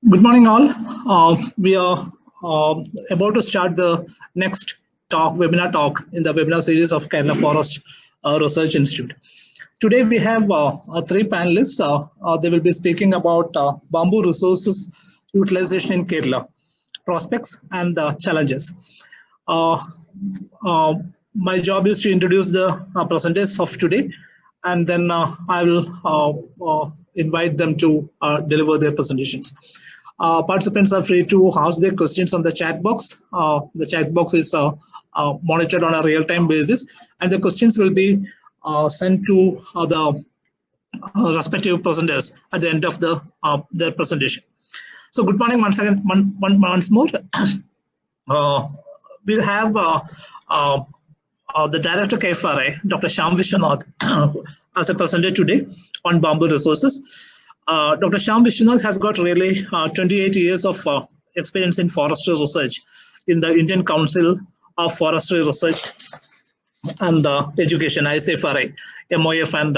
Good morning, all. We are about to start the next webinar talk in the webinar series of Kerala Forest Research Institute. Today, we have three panelists. They will be speaking about bamboo resources utilization in Kerala, prospects and challenges. Uh, uh, my job is to introduce the presenters of today, and then I will invite them to deliver their presentations. Participants are free to ask their questions on the chat box. The chat box is monitored on a real-time basis, and the questions will be sent to the respective presenters at the end of their presentation. So, good morning once again, once more. Uh, we'll have the director KFRA, Dr. Shyam Vishwanath, as a presenter today on bamboo resources. Dr. Shyam Vishwanath has got really 28 years of experience in forestry research in the Indian Council of Forestry Research and Education, ICFRI, MOF, and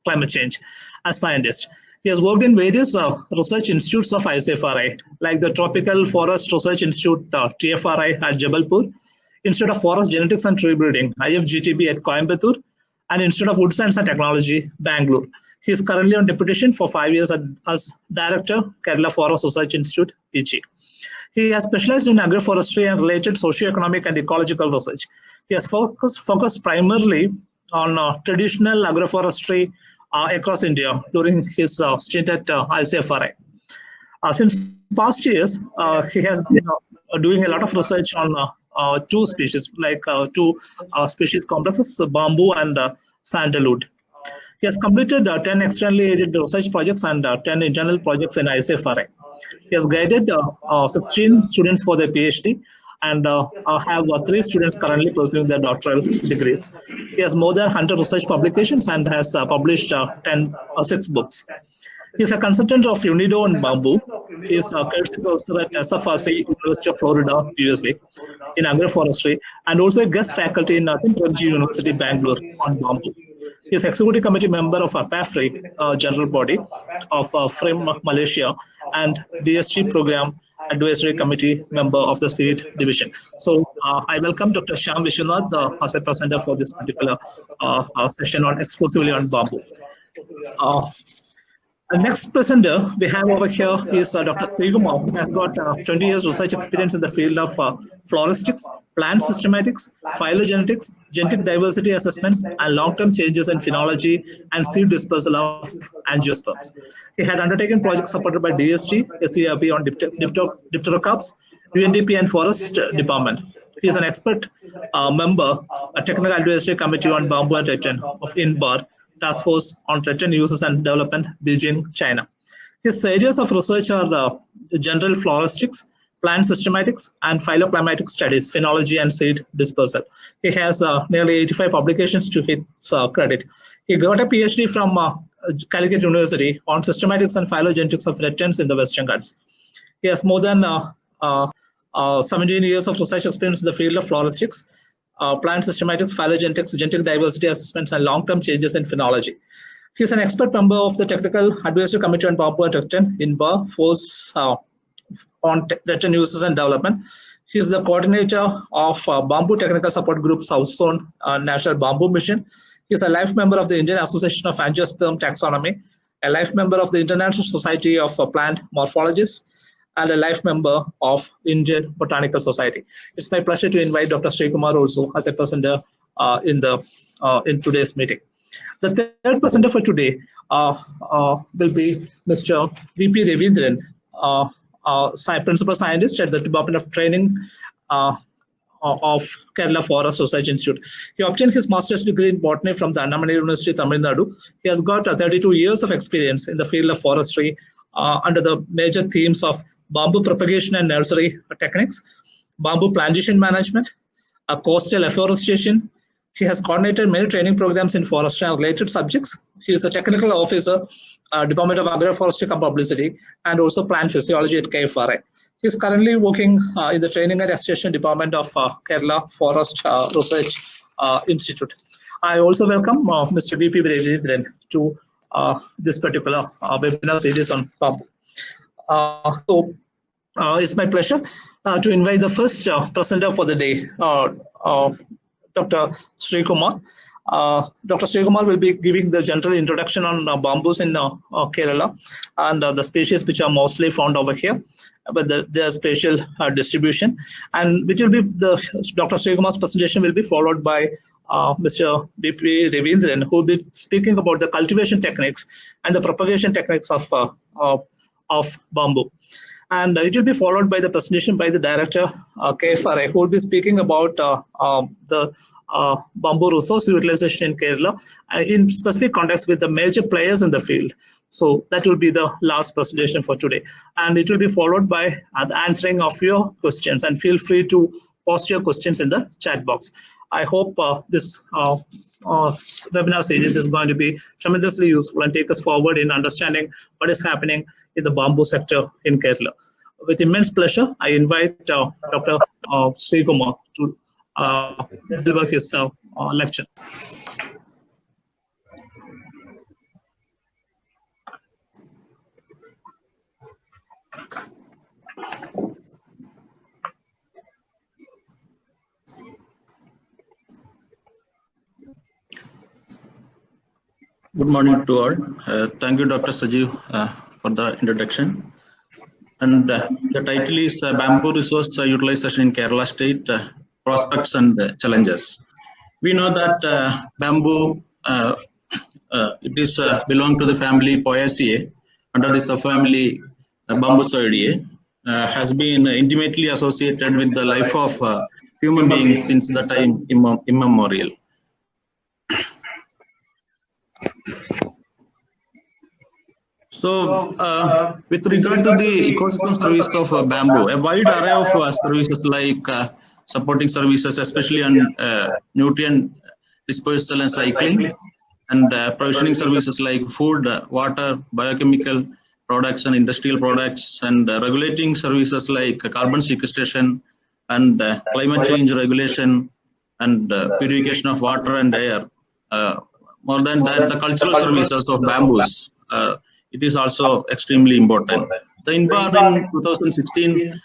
climate change as scientist. He has worked in various research institutes of ICFRI, like the Tropical Forest Research Institute, TFRI at Jabalpur, Institute of Forest Genetics and Tree Breeding, IFGTB at Coimbatore, and Institute of Wood Science and Technology, Bangalore. He is currently on deputation for 5 years as Director, Kerala Forest Research Institute, PG. He has specialized in agroforestry and related socio-economic and ecological research. He has focused primarily on traditional agroforestry across India during his stint at ICFRI. Since past years, he has been doing a lot of research on two species, like two species complexes, bamboo and sandalwood. He has completed 10 externally aided research projects and 10 internal projects in ICFRI. He has guided 16 students for their PhD and have 3 students currently pursuing their doctoral degrees. He has more than 100 research publications and has published 6 books. He is a consultant of UNIDO and Bamboo. He is a Curtis Professor at SFRC, University of Florida, USA, in agroforestry, and also a guest faculty in St. University, Bangalore, on Bamboo. He is Executive Committee member of APAFRI, General Body of FRIM Malaysia, and DST Program Advisory Committee member of the SEED Division. So I welcome Dr. Shyam Vishwanath as a presenter for this particular session on exclusively on bamboo. The next presenter we have over here is Dr. Srikumar, who has got 20 years research experience in the field of floristics, plant systematics, phylogenetics, genetic diversity assessments, and long-term changes in phenology and seed dispersal of angiosperms. He had undertaken projects supported by DST, SERP on Dipterocarps, UNDP, and Forest Department. He is an expert member, a technical advisory committee on bamboo and retin of INBAR, Task Force on Retin Uses and Development, Beijing, China. His areas of research are general floristics, plant systematics, and phylloclimatic studies, phenology, and seed dispersal. He has nearly 85 publications to his credit. He got a PhD from Calicut University on systematics and phylogenetics of retins in the Western Ghats. He has more than 17 years of research experience in the field of floristics, plant systematics, phylogenetics, genetic diversity assessments, and long-term changes in phenology. He is an expert member of the Technical Advisory Committee on Bamboo and Retin in INBAR, Force on Retin Uses and Development. He is the coordinator of Bamboo Technical Support Group South Zone National Bamboo Mission. He is a life member of the Indian Association of Angiosperm Taxonomy, a life member of the International Society of Plant Morphologists, and a life member of Indian Botanical Society. It's my pleasure to invite Dr. Srikumar also as a presenter in today's meeting. The third presenter for today will be Mr. V.P. Ravindran, Principal Scientist at the Department of Training of Kerala Forest Research Institute. He obtained his master's degree in botany from the Annamalai University, Tamil Nadu. He has got 32 years of experience in the field of forestry under the major themes of bamboo propagation and nursery techniques, bamboo plantation management, coastal afforestation. He has coordinated many training programs in forestry and related subjects. He is a technical officer, Department of Agroforestry and Publicity, and also plant physiology at KFRI. He is currently working in the Training and Association Department of Kerala Forest Research Institute. I also welcome Mr. V.P. Ravindran to this particular webinar series on bamboo. It's my pleasure to invite the first presenter for the day, Dr. Srikumar. Dr. Srikumar will be giving the general introduction on bamboos in Kerala and the species which are mostly found over here, but their spatial distribution, and which will be the Dr. Srikumar's presentation will be followed by Mr. B.P. Ravindran, who will be speaking about the cultivation techniques and the propagation techniques of bamboo. And it will be followed by the presentation by the director, KFRA, who will be speaking about the bamboo resource utilization in Kerala in specific context with the major players in the field. So that will be the last presentation for today. And it will be followed by the answering of your questions. And feel free to post your questions in the chat box. I hope this webinar series is going to be tremendously useful and take us forward in understanding what is happening in the bamboo sector in Kerala. With immense pleasure, I invite Dr. Srikumar to deliver his lecture. Good morning to all. Thank you, Dr. Sajeev, for the introduction. And the title is Bamboo Resource Utilization in Kerala State, Prospects and Challenges. We know that bamboo, it is belong to the family Poaceae, under the subfamily Bambusoideae, has been intimately associated with the life of human beings since the time immemorial. So, with regard to the ecosystem service of bamboo, a wide array of services like supporting services, especially on nutrient dispersal and cycling, and provisioning services like food, water, biochemical products and industrial products, and regulating services like carbon sequestration and climate change regulation and purification of water and air. More than that, the cultural services of bamboos. It is also extremely important. The INBAR in 2016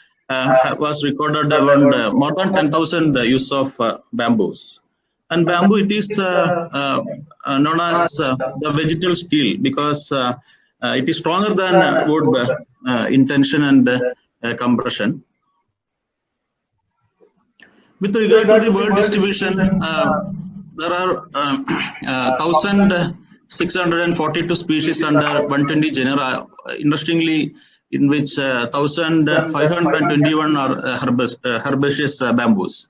was recorded around more than 10,000 use of bamboos. And bamboo, it is known as the vegetal steel because it is stronger than wood in tension and compression. With regard to the world distribution, there are 1,642 species under 120 genera, interestingly, in which 1,521 are herbaceous bamboos.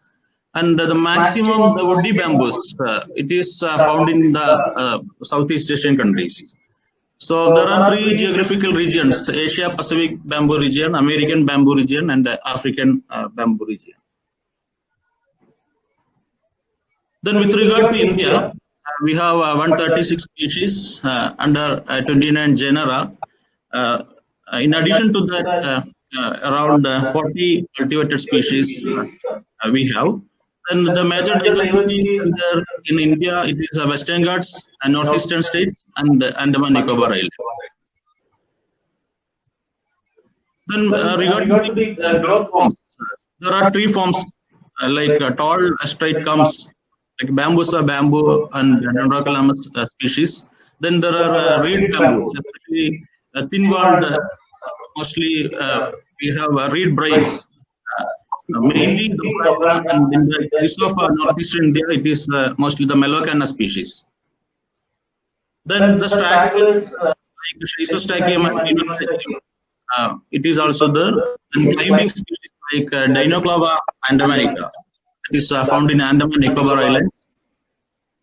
And the maximum, the woody bamboos, it is found in the Southeast Asian countries. So there are three geographical regions: Asia Pacific bamboo region, American bamboo region, and African bamboo region. Then with regard to India, we have 136 species under 29 genera. In addition to that, around 40 cultivated species we have. And the major diversity in India, it is Western Ghats and Northeastern states and Andaman Nicobar Islands. Then regarding the growth forms, there are three forms like tall straight comes, like bambusa bamboo and Dendrocalamus species. Then there are reed bamboos, especially thin-walled. Mostly we have reed braids. Mainly the and in the case of northeastern India, it is mostly the Melocanna species. Then the stragglers like Schistostachys and Dinotherium, it is also there. And climbing species like Dinoclava andamanica, it is found in Andaman Nicobar Islands.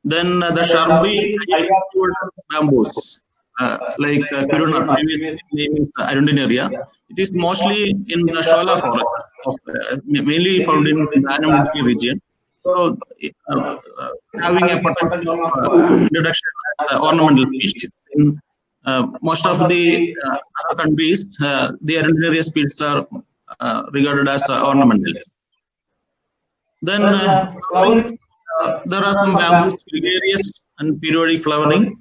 Then the shrubby bamboos like Kiruna, previous name is Arundinaria. It is mostly in the Shola forest, mainly found in the Andaman region. So, having a potential introduction of ornamental species. In most of the other countries, the Arundinaria species are regarded as ornamental. Then there are some bamboos, gregarious and periodic flowering,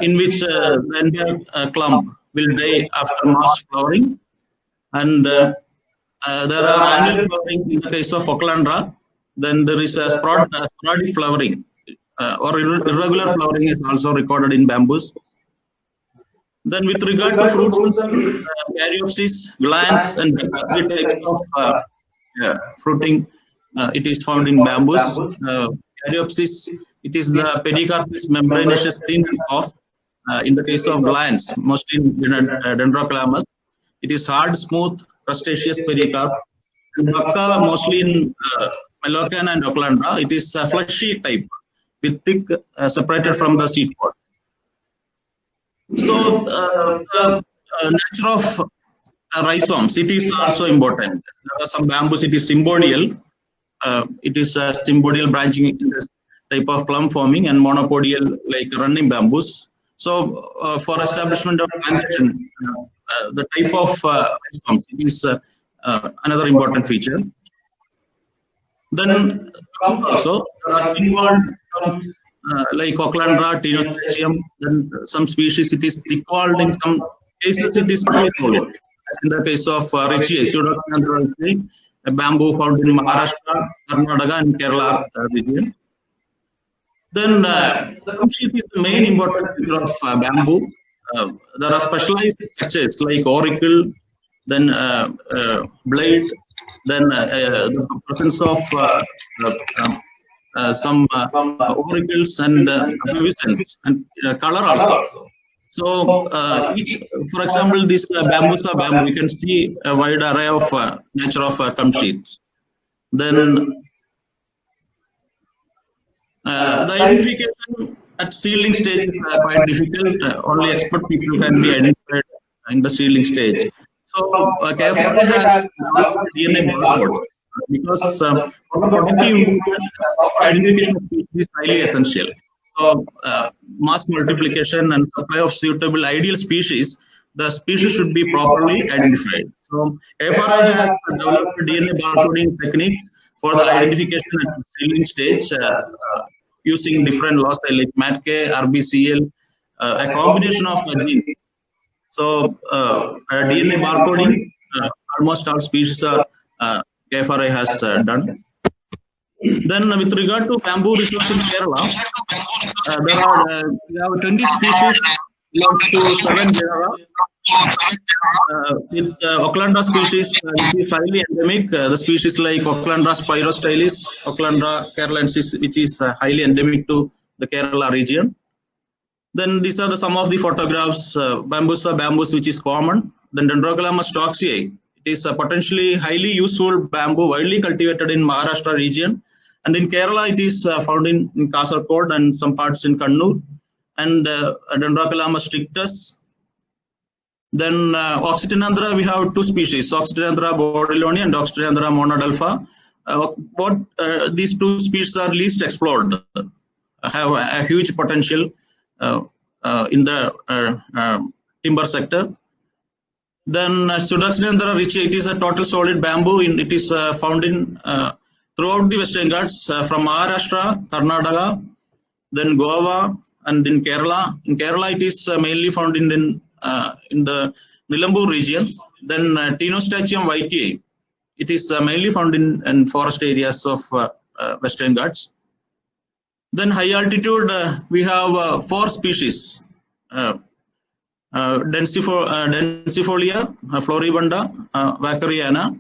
in which the entire clump, will die after mass flowering, and there are annual flowering in the case of Ochlandra. Then there is a sporadic flowering or irregular flowering is also recorded in bamboos. Then with regard to fruits and caryopsis, glands, and three types of fruiting, it is found in bamboos. Caryopsis, it is the pericarpus membranaceous thin and soft. In the case of glands, mostly in Dendrocalamus, it is hard, smooth, crustaceous pericarp. In Bacca, mostly in Melocan and Ochlandra, it is a fleshy type with thick separated from the seed pod. So the nature of rhizomes, it is also important. There are some bamboos, it is symbodial. It is a symbodial branching in this type of clump forming, and monopodial like running bamboos. So for establishment of plantation, the type of rhizomes, it is another important feature. Then also involved like Ochlandra, Tinospecium, then some species it is thick-walled, in some cases it is solid. As in the case of Ritchie, Pseudoxanthera ritchii, a bamboo found in Maharashtra, Karnataka, and Kerala region. Then the gum sheath is the main important feature of bamboo. There are specialized structures like auricle, then blade, then the presence of some auricles and pubescence and color also. So each, for example, this bambusa bamboo, you can see a wide array of nature of gum sheaths. Then the identification at seedling stage is quite difficult. Only expert people can be identified in the seedling stage. So KFRA has DNA barcode because for the productive improvement, identification of species is highly essential. So mass multiplication and supply of suitable ideal species, the species should be properly identified. So KFRA has developed DNA barcoding techniques for the identification at the seedling stage using different loci like MATK, RBCL, a combination of genes. So DNA barcoding, almost all species are KFRA has done. Then with regard to bamboo resource in Kerala, we have 20 species belong to 7 genera. With Ochlandra species, which is highly endemic, the species like Ochlandra spirostylis, Ochlandra keralensis, which is highly endemic to the Kerala region. Then these are some of the photographs. Bambusa bamboos, which is common. Then Dendrocalamus stocksii, it is a potentially highly useful bamboo, widely cultivated in Maharashtra region. And in Kerala, it is found in Kasaragod and some parts in Kannur. And Dendrocalamus strictus. Then Oxytenandra, we have 2 species, Oxytenandra bordeloni and Oxytenandra monadelpha. These 2 species are least explored, have a huge potential in the timber sector. Then Pseudoxanthera ritchii, it is a total solid bamboo. It is found in throughout the Western Ghats from Maharashtra, Karnataka, then Goa, and in Kerala. In Kerala, it is mainly found in the Nilambur region. Then Tinospecium whitei, it is mainly found in forest areas of Western Ghats. Then high altitude, we have 4 species. Densifolia, Floribunda, Vaccariana.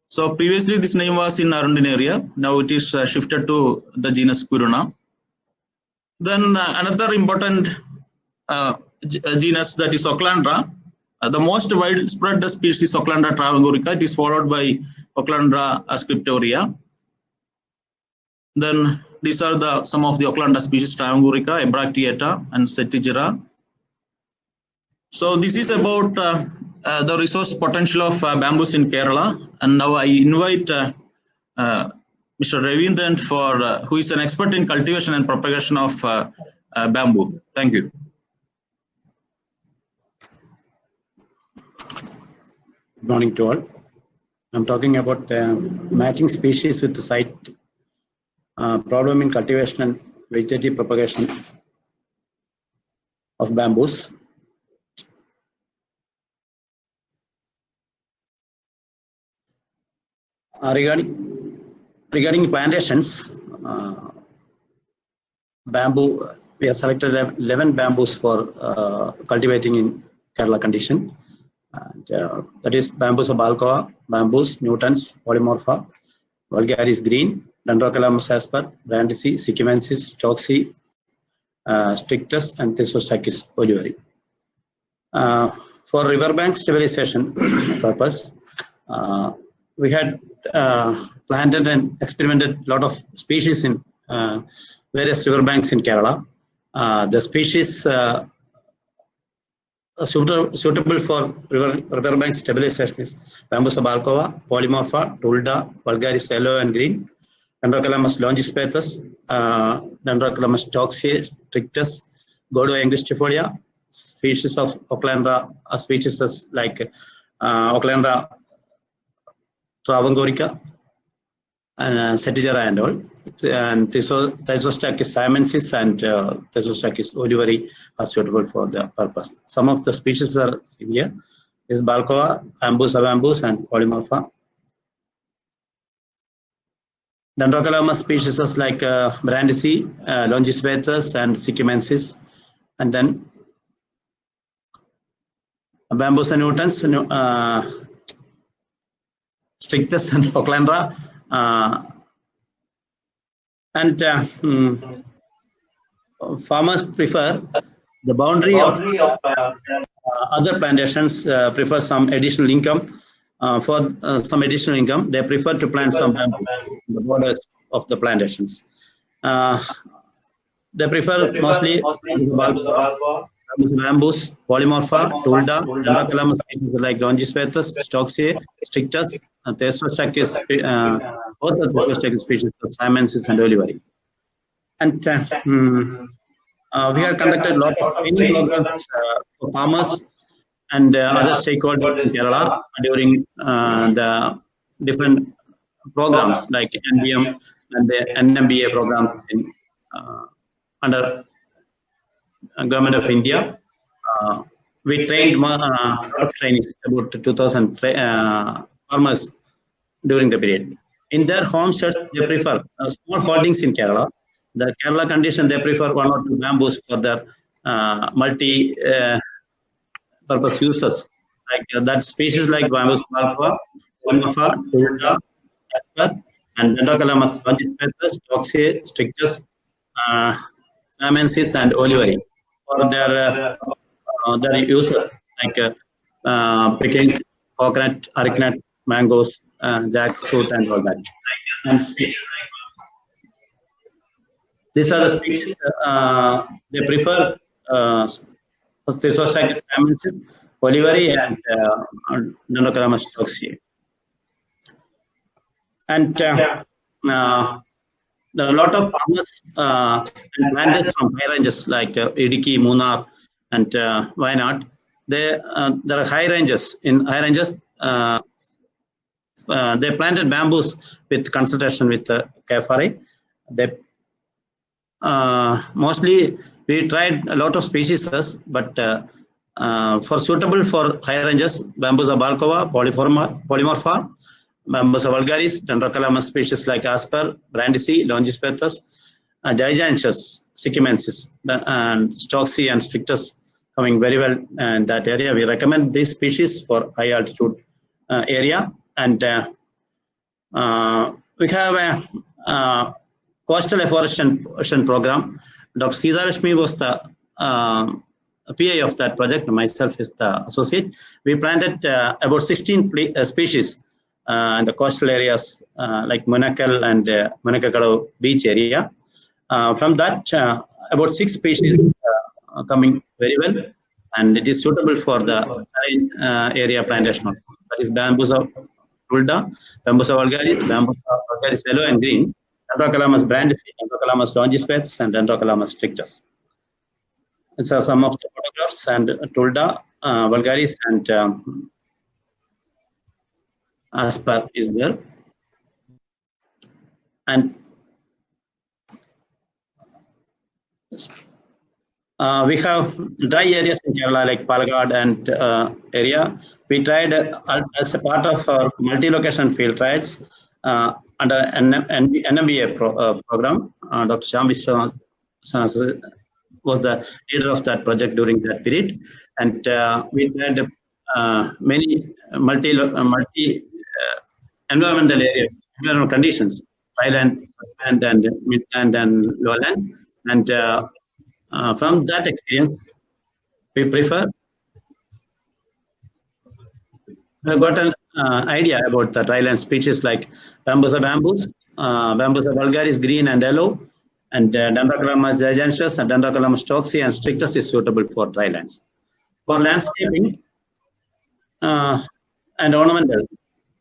So previously this name was in Arundin area. Now it is shifted to the genus Kuruna. Then another important genus, that is Ochlandra. The most widespread species Ochlandra travangurica. It is followed by Ochlandra scriptoria. Then these are some of the Ochlandra species: travangurica, Abractiata, and Setigera. So this is about the resource potential of bamboos in Kerala. And now I invite Mr. Ravindran who is an expert in cultivation and propagation of bamboo. Thank you. Good morning to all. I'm talking about matching species with the site problem in cultivation and vegetative propagation of bamboos. Regarding plantations, bamboo, we have selected 11 bamboos for cultivating in Kerala condition. And, that is Bambusa balcoa, bamboos, Newtons, Polymorpha, Vulgaris green, Dendrocalamus asper, Brandisi, Sycamensis, Stocksii, Strictus, and Thistostachys oliveri. For riverbank stabilization purpose, we had planted and experimented a lot of species in various riverbanks in Kerala. The species suitable for riverbank stabilization is Bambusa balcoa, Polymorpha, Tulda, Vulgaris yellow and green, Dendrocalamus longispathes, Dendrocalamus Stocksii, Strictus, Godo angustifolia, species of Oclandra, species like Oclandra travangorica and Setigera and all, and Thistostachys siamensis and Thistostachys oliveri are suitable for the purpose. Some of the species are here is balcoa, Bambusa bamboos, and Polymorpha. Dendrocalamus species like Brandisi, longispathes, and Sycamensis, and then Bambusa nutans, Strictus, and Oclandra. Farmers prefer the boundary of other plantations, prefer some additional income. For some additional income, they prefer to plant some bamboo in the borders of the plantations. They prefer mostly bamboos, Polymorpha, Tulda, Dendrocalamus like longispathes, Stocksii, Strictus, and Thistostachys, both the Thistostachys species of Siamensis and oliveri. And we have conducted a lot of training programs for farmers and other stakeholders in Kerala during the different programs like NBM and the NMBA programs in, under Government of India. We trained a lot of trainees, about 2,000 farmers during the period. In their homesteads, they prefer small holdings in Kerala. The Kerala condition, they prefer 1 or 2 bamboos for their multi-purpose uses. Like that species like Bambusa balcoa, Polymorpha, Tulda, asper, and Dendrocalamus longispathes, Stocksii, Strictus, Siamensis, and oliveri for their uses like picking coconut, arecanut, mangoes, jackfruit, and all that. And these are the species they prefer: Thistostachys siamensis, oliveri, and Dendrocalamus Stocksii. And there are a lot of farmers and planters from high ranges like Idiki, Munnar, and Wayanad. There are high ranges. In high ranges, they planted bamboos with consultation with KFRA. They mostly we tried a lot of species, but for suitable for high ranges, Bambusa balcoa, Polymorpha, Bambusa vulgaris, Dendrocalamus species like asper, Brandisi, longispathes, Gigantius, Sycamensis, and Stocksii and Strictus coming very well in that area. We recommend these species for high altitude area, and we have a coastal afforestation program. Dr. Sitarashmi was the PA of that project. Myself is the associate. We planted about 16 species in the coastal areas like Munakal and Munakakadu beach area. From that, about 6 species coming very well, and it is suitable for the saline area plantation. That is Bambusa Tulda, Bambusa vulgaris, Bambusa vulgaris yellow and green, Dendrocalamus Brandisi, Dendrocalamus longispathes, and Dendrocalamus Strictus. These are some of the photographs, and Tulda, vulgaris, and asper is there. And we have dry areas in Kerala like Palakkad and area. We tried as a part of our multi-location field trials. under NMBA program. Dr. Shyam Vishwasan was the leader of that project during that period, and we had many multi environmental environmental conditions, highland, and midland and lowland, and from that experience, we prefer. I got an idea about the dryland species like Bambusa bambus, Bambusa vulgaris green and yellow, and Dendrocalamus giganteus and Dendrocalamus toxi and strictus is suitable for drylands. For landscaping and ornamental,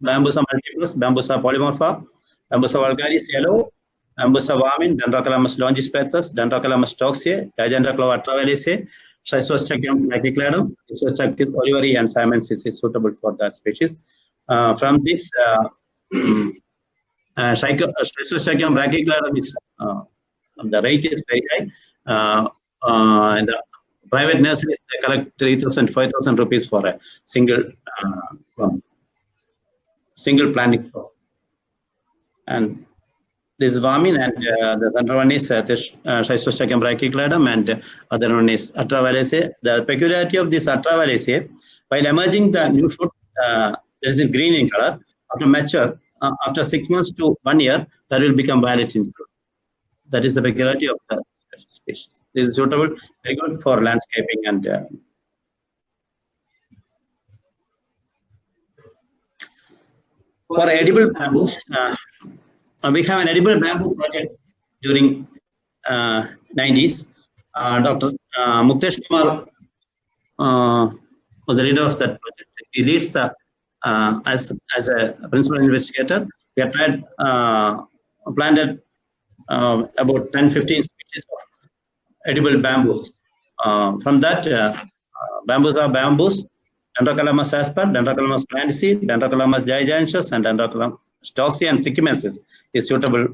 Bambusa multiplus, Bambusa polymorpha, Bambusa vulgaris yellow, Bambusa vermin, Dendrocalamus longispecious, Dendrocalamus toxi, Dendroclava travaliaceae, Schistoschium brachydactylum, Schistoschium oliveri, and siamensis is suitable for that species. From this, Schistoschium brachydactylum is the rate is very high. And private nurseries they collect 3,000 to 5,000 rupees for a single planting crop. And this is vermin, and the other one is Schistoschium brachydactylum, and other one is Atravalaceae. The peculiarity of this Atravalaceae, while emerging the new fruit, there is a green in color. After mature, after 6 months to 1 year, that will become violet in color. That is the peculiarity of the species. This is suitable, very good for landscaping and for edible bamboos. We have an edible bamboo project during 90s. Dr. Muktesh Kumar was the leader of that project. He leads as a principal investigator. We have planted about 10-15 species of edible bamboos. From that, Bambusa bambus, Dendrocalamus asper, Dendrocalamus glandisi, Dendrocalamus giganteus, and Dendrocalamus toxi and sikimensis is suitable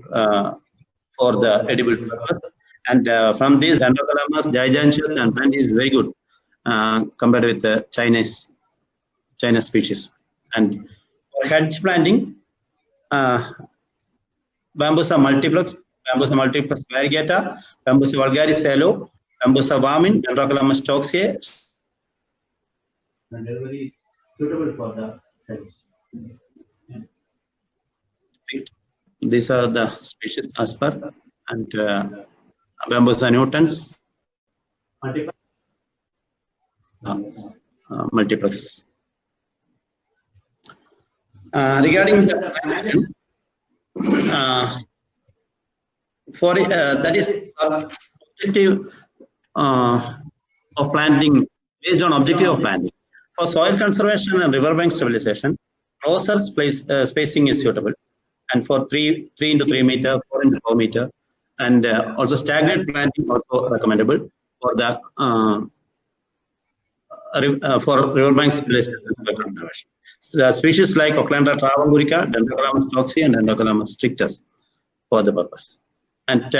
for the edible purpose. And from these, Dendrocalamus giganteus and glandis is very good compared with the Chinese species. And for hedge planting, Bambusa multiplex variegata, Bambusa vulgaris yellow, Bambusa vermin, Dendrocalamus toxi, and very suitable for the hedge. These are the species asper and Bambusa nutans, multiplex. Regarding the for that is objective of planting, based on objective of planting. For soil conservation and riverbank stabilization, closer spacing is suitable, and for 3 into 3 meter, 4 into 4 meter, and also staggered planting also recommendable for the for riverbank stabilization and conservation. Species like Oclandra travangurica, Dendrocalamus toxi, and Dendrocalamus strictus for the purpose. And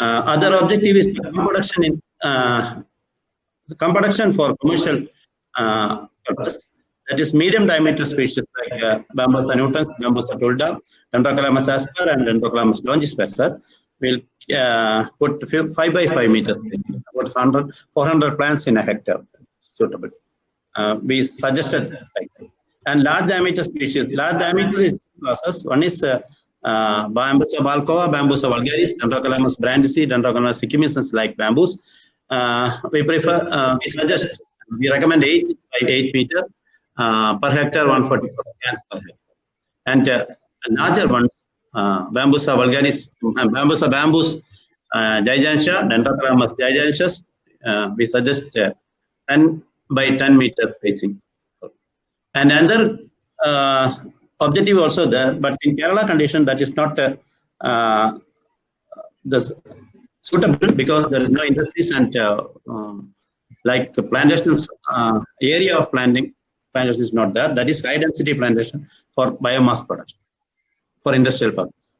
other objective is comproduction in comproduction for commercial purpose. That is medium diameter species like Bambusa nutans, Bambusa tulda, Dendrocalamus asper, and Dendrocalamus longispecious. We'll put 5 by 5 meters, about 400 plants in a hectare, suitable. We suggested, and large diameter species. Large diameter is classes. One is Bambusa balcova, Bambusa vulgaris, Dendrocalamus brandisi, Dendrocalamus sikimensis like bamboos. We prefer, we recommend 8 by 8 meter per hectare, 140 plants per hectare. And larger ones, Bambusa vulgaris, Bambusa bambus, gigantea, Dendrocalamus giganteus. We suggest 10 by 10 meter spacing. And another objective also there, but in Kerala condition that is not suitable because there is no industries and like the plantations area of plantation is not there. That is high density plantation for biomass production for industrial purpose.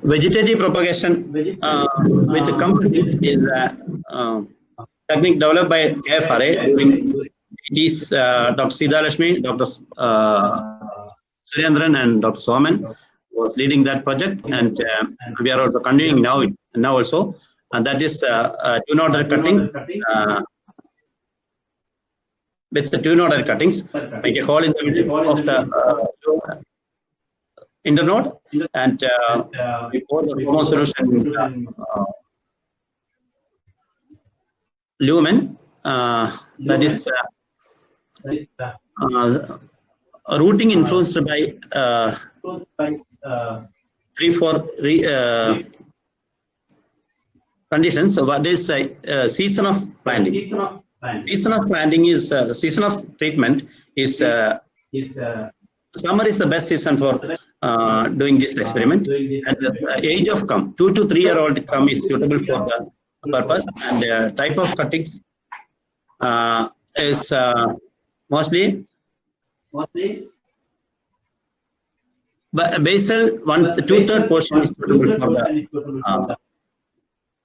Vegetative propagation with companies is a technique developed by KFRA during it is Dr. Sida Lakshmi, Dr. Surendran and Dr. Soman was leading that project, and we are also continuing now also, and that is two-nodal cuttings. With the two-nodal cuttings, make a hole in the middle of the internode, and we pour the hormone solution lumen, that is routing influenced by 3-4 conditions. So what is season of planting? Season of planting is season of treatment is summer is the best season for doing this experiment, and the age of cum, 2 to 3 year old cum is suitable for the purpose, and type of cuttings is mostly basal 2/3 portion is suitable for the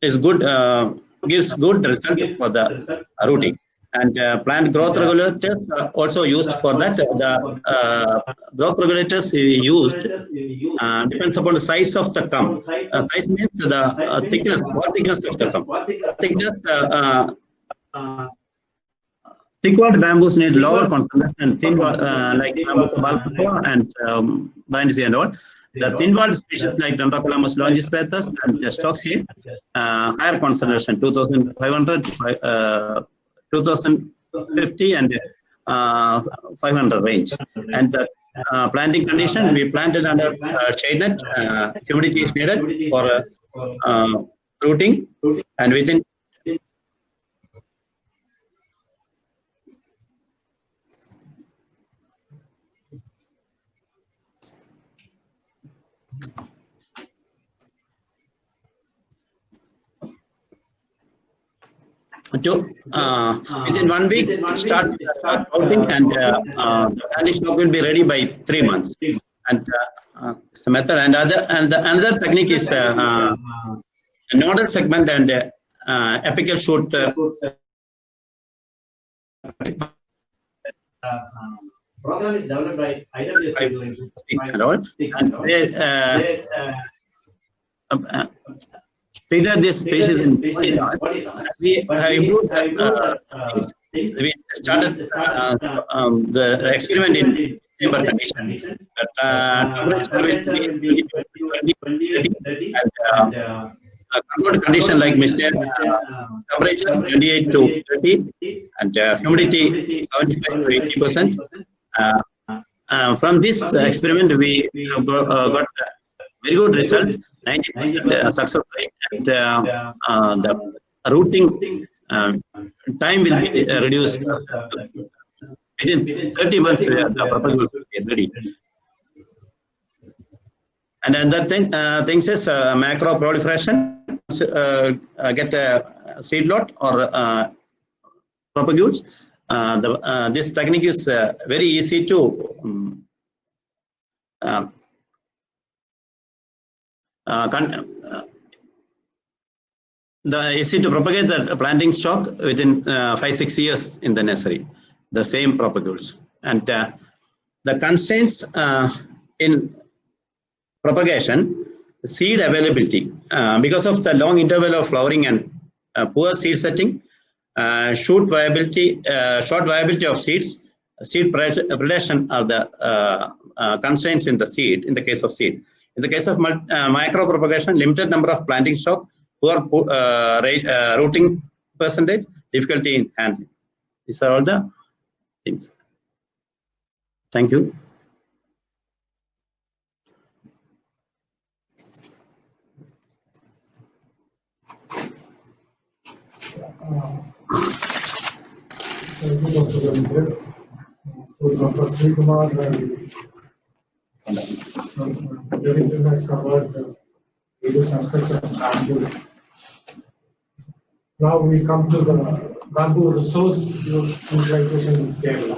is good, gives good result for the routing. And plant growth regulators are also used for that. The growth regulators used depends upon the size of the cum. Size means the thickness, what thickness of the cum. Thickness, thick-walled bamboos need lower concentration and thin like bamboo balboa and Bindisi and all. The thin-walled species like Dendrocalamus longispecious and Stocksii, higher concentration, 2,500, 2,050 and 500 range. And the planting condition, we planted under shade net. Humidity is needed for rooting, and within within 1 week start routing, and the planting stock will be ready by 3 months. And it's the method. And another technique is nodal segment and apical shoot. Program is developed by IWS and all. And figure this species in we have improved we started the experiment in chamber condition. Controlled condition like Mr. temperature 28 to 30 and humidity 75 to 80%. From this experiment, we have got very good result, 90% success rate, and the routing time will be reduced. Within 30 months, the proposal will be ready. And another thing is macro proliferation. Get a seed lot or propagates. This technique is very easy to easy to propagate the planting stock within 5-6 years in the nursery, the same propagules. And the constraints in propagation, seed availability, because of the long interval of flowering and poor seed setting, short viability of seeds, seed predation are the constraints in the seed, in the case of seed. In the case of micro propagation, limited number of planting stock, poor rooting percentage, difficulty in handling. These are all the things. Thank you. Thank you, Dr. Ravindra. So, Dr. Sri Kumar Ravindra has covered the various aspects of bamboo. Now we come to the bamboo resource utilization in Kerala.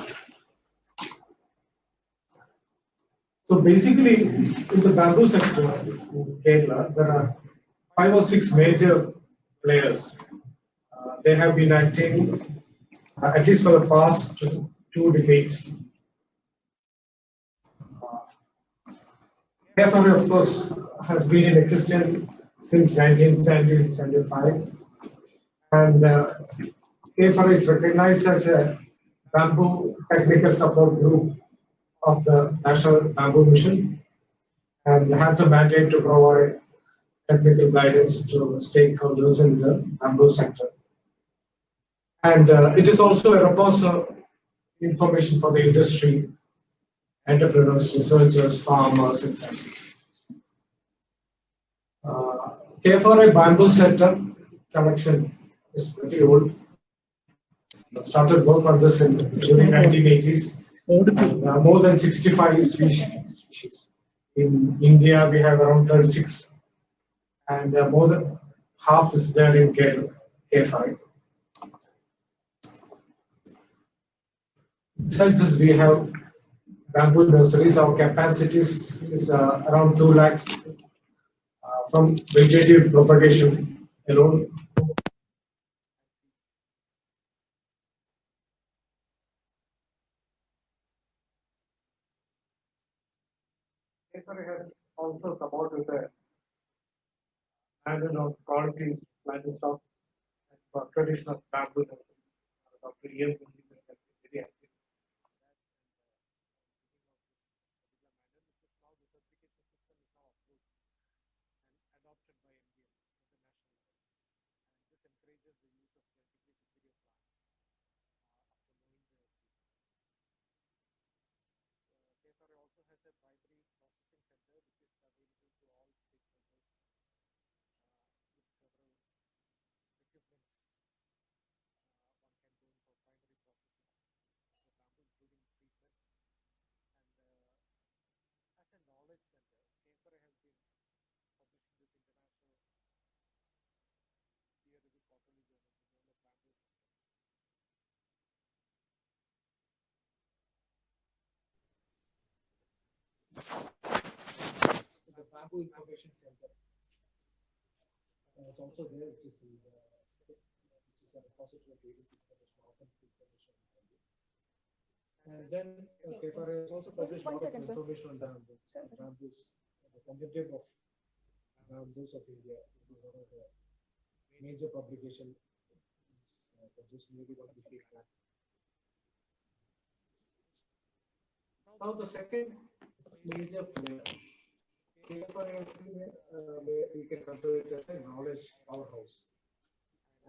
So basically, in the bamboo sector in Kerala, there are 5 or 6 major players. They have been acting at least for the past 2 decades. KFRA, of course, has been in existence since 1975, and KFRA is recognized as a bamboo technical support group of the National Bamboo Mission and has a mandate to provide technical guidance to stakeholders in the bamboo sector. And it is also a repository of information for the industry, entrepreneurs, researchers, farmers, etc. KFRA bamboo setup collection is pretty old. Started work on this during 1980s. More than 65 species. In India, we have around 36, and more than half is there in KFRA. Besides this, we have bamboo nurseries. Our capacity is around 2 lakhs from vegetative propagation alone. KFRA has also come out with a standard of qualities planting stock for traditional bamboo nurseries. Dr. Ian Bundy has been very active. Adopted by MDM international level, and this encourages the use of genetically superior plants after knowing the KFRA also has a primary processing center which is available to all stakeholders with several equipments. One can go in for primary processing of the bamboo, including treatment. And as a knowledge center, KFRA has been publishing this international peer-reviewed quarterly journal, the Journal of Bamboo System. The Bamboo Information Center is also there, which is a repository of various information, authentic information. And then KFRA has also published a lot of information on bamboos, the conjunctive of bamboos of India. It is one of the major publications produced maybe 1 decade back. Now the second major player, KFRA, we can consider it as a knowledge powerhouse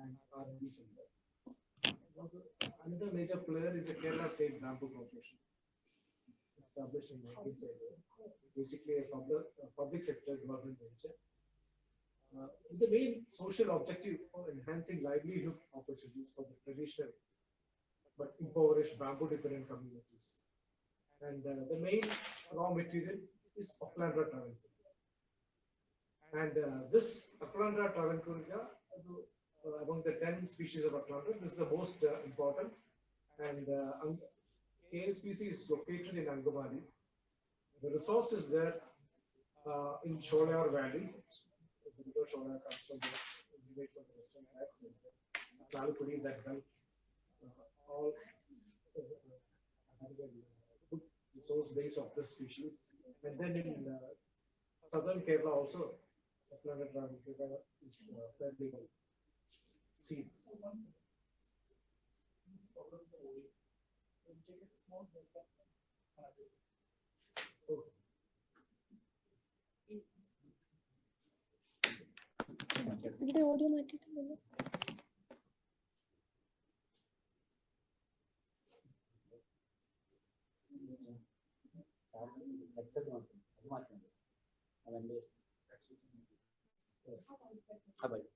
and R&D center. Another major player is the Kerala State Bamboo Corporation, established in 1970. Basically a public sector government venture. The main social objective for enhancing livelihood opportunities for the traditional but impoverished bamboo dependent communities. And the main raw material is Aplandra Travancore. And this Aplandra Travancore, among the 10 species of Aplandra, this is the most important. And KSPC is located in Angomali. The resource is there in Sholayar Valley. The river Sholayar comes from the Western Ghats and Chalupudi, that belt. All good resource base of this species. And then in southern Kerala also, the Aplandra Travancore is fairly well seen. ഇവിടെ audio മാറ്റിയിട്ടുണ്ടല്ലോ. How are you?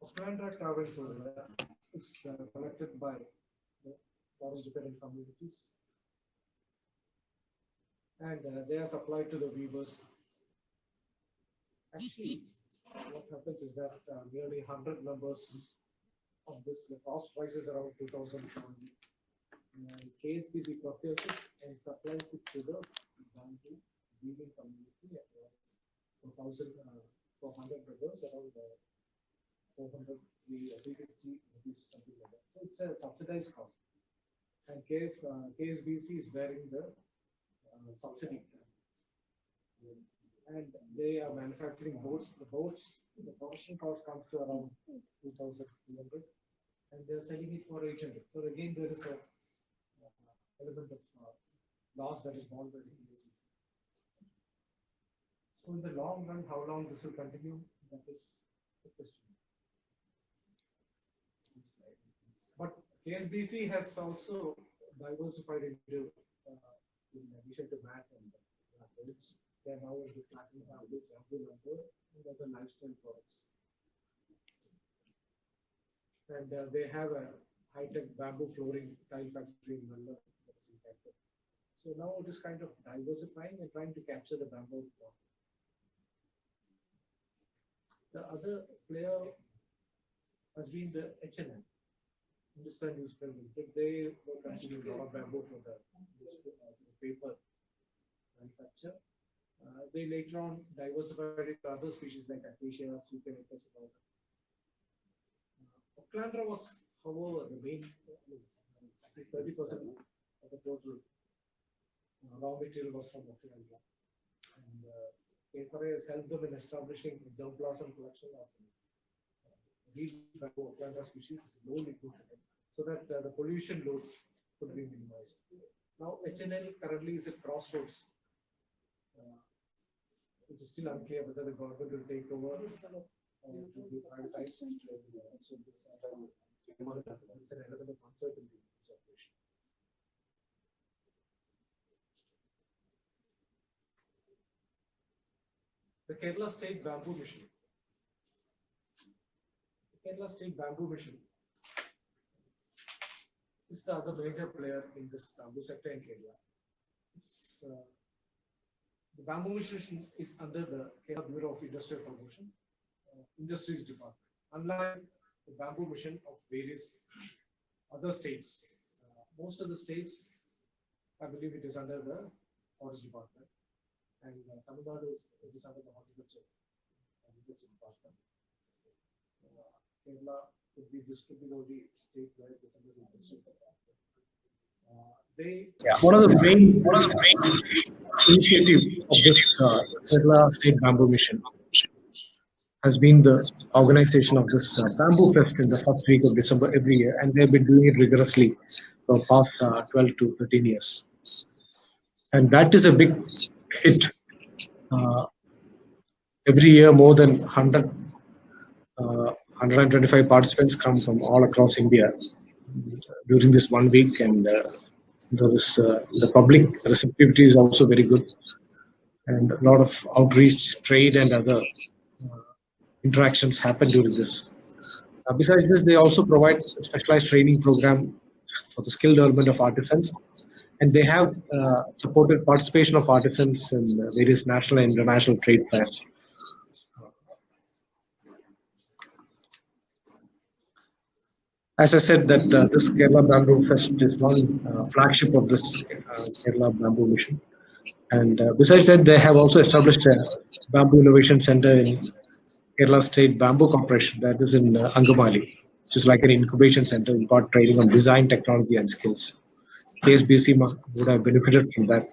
Oclandra travel flora is collected by the forest dependent communities, and they are supplied to the weavers. Actually, what happens is that nearly 100 numbers of this, the cost price is around 2,000. KSBC procures it and supplies it to the bamboo weaving community at around 400 numbers, around 400, 350 rupees, something like that. So it's a subsidized cost. And KSBC is bearing the subsidy. And they are manufacturing boats. The production cost comes to around 2,300, and they're selling it for 800. So again, there is a element of loss that is borne by the KSBC. So in the long run, how long this will continue, that is the question. But KSBC has also diversified into, in addition to mat and goods, they are now into platinum bamboo, sample lumber, and other lifestyle products. And they have a high-tech bamboo flooring tile factory in London. So now it is kind of diversifying and trying to capture the bamboo market. The other player has been the H&M. Hindustan Newsprint Limited. They were consuming a lot of bamboo for the paper manufacture. They later on diversified into other species like acacia, eucalyptus, and all that. Oclandra was, however, the main, at least 30% of the total raw material was from Oclandra. And K4A has helped them in establishing the germplasm collection of reed bamboo Oclandra species, low liquid, so that the pollution load could be minimized. Now, HNL currently is at crossroads. It is still unclear whether the government will take over to be privatized. So it's an element of uncertainty in this operation. The Kerala State Bamboo Mission. The Kerala State Bamboo Mission is the other major player in this bamboo sector in Kerala. The Bamboo Mission is under the Kerala Bureau of Industrial Promotion, Industries Department. Unlike the Bamboo Mission of various other states, most of the states, I believe it is under the Forest Department, and Tamil Nadu is under the Horticulture Department. Kerala could be the only state where it is under the Industries Department. One of the main initiative of this Kerala State Bamboo Mission has been the organization of this Bamboo Fest in the first week of December every year, and they've been doing it rigorously for the past 12 to 13 years. And that is a big hit. Every year, more than 125 participants come from all across India during this 1 week, and there is the public receptivity is also very good, and a lot of outreach, trade, and other interactions happen during this. Besides this, they also provide a specialized training program for the skill development of artisans, and they have supported participation of artisans in various national and international trade fairs. As I said, that this Kerala Bamboo Fest is one flagship of this Kerala Bamboo Mission. And besides that, they have also established a Bamboo Innovation Center in Kerala State Bamboo Corporation, that is in Angamali, which is like an incubation center in part training on design, technology, and skills. KSBC would have benefited from that.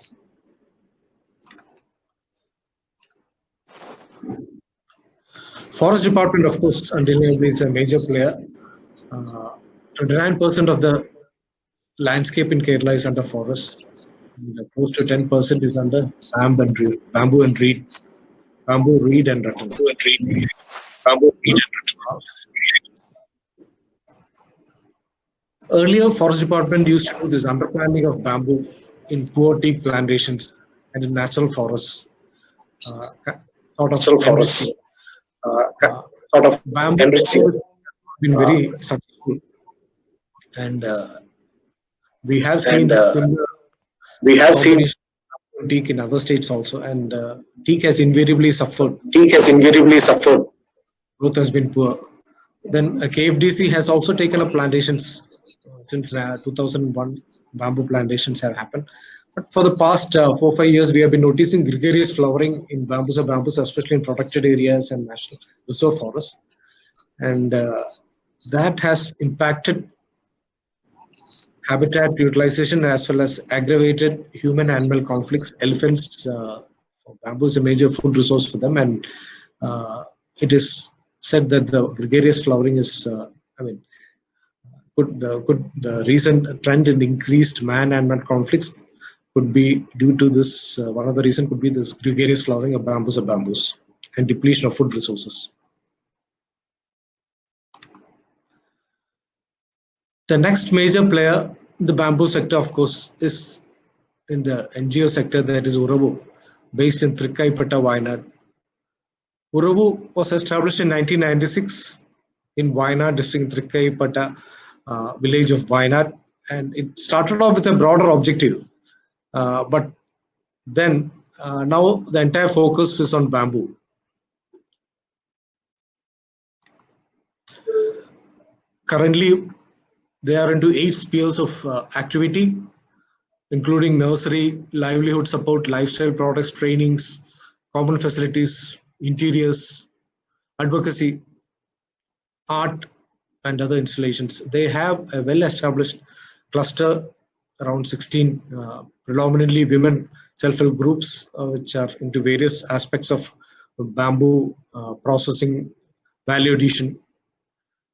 Forest Department, of course, undeniably is a major player. 29% of the landscape in Kerala is under forest. And close to 10% is under bamboo and reed, and rattan. Earlier, Forest Department used to do this underplanting of bamboo in poor teak plantations and in natural forests. Sort of forests, sort of bamboo enriching. has been very successful, and we have seen similar We have seen combination of teak in other states also, and teak has invariably suffered. teak has invariably suffered. Growth has been poor. Then KFDC has also taken up plantations since 2001. Bamboo plantations have happened. But for the past 4-5 years, we have been noticing gregarious flowering in bamboos, especially in protected areas and national reserve forests. And that has impacted habitat utilization as well as aggravated human-animal conflicts. Elephants, bamboo is a major food resource for them, and it is said that the gregarious flowering is, the recent trend in increased man-animal conflicts could be due to this. One of the reasons could be this gregarious flowering of bamboos and depletion of food resources. The next major player in the bamboo sector, of course, is in the NGO sector, that is Uravu, based in Thrikkaipata, Wayanad. Uravu was established in 1996 in Wayanad district, Thrikkaipata village of Wayanad, and it started off with a broader objective. But then now the entire focus is on bamboo. Currently, they are into 8 spheres of activity, including nursery, livelihood support, lifestyle products, trainings, common facilities, interiors, advocacy, art, and other installations. They have a well-established cluster, around 16 predominantly women self-help groups, which are into various aspects of bamboo processing, value addition.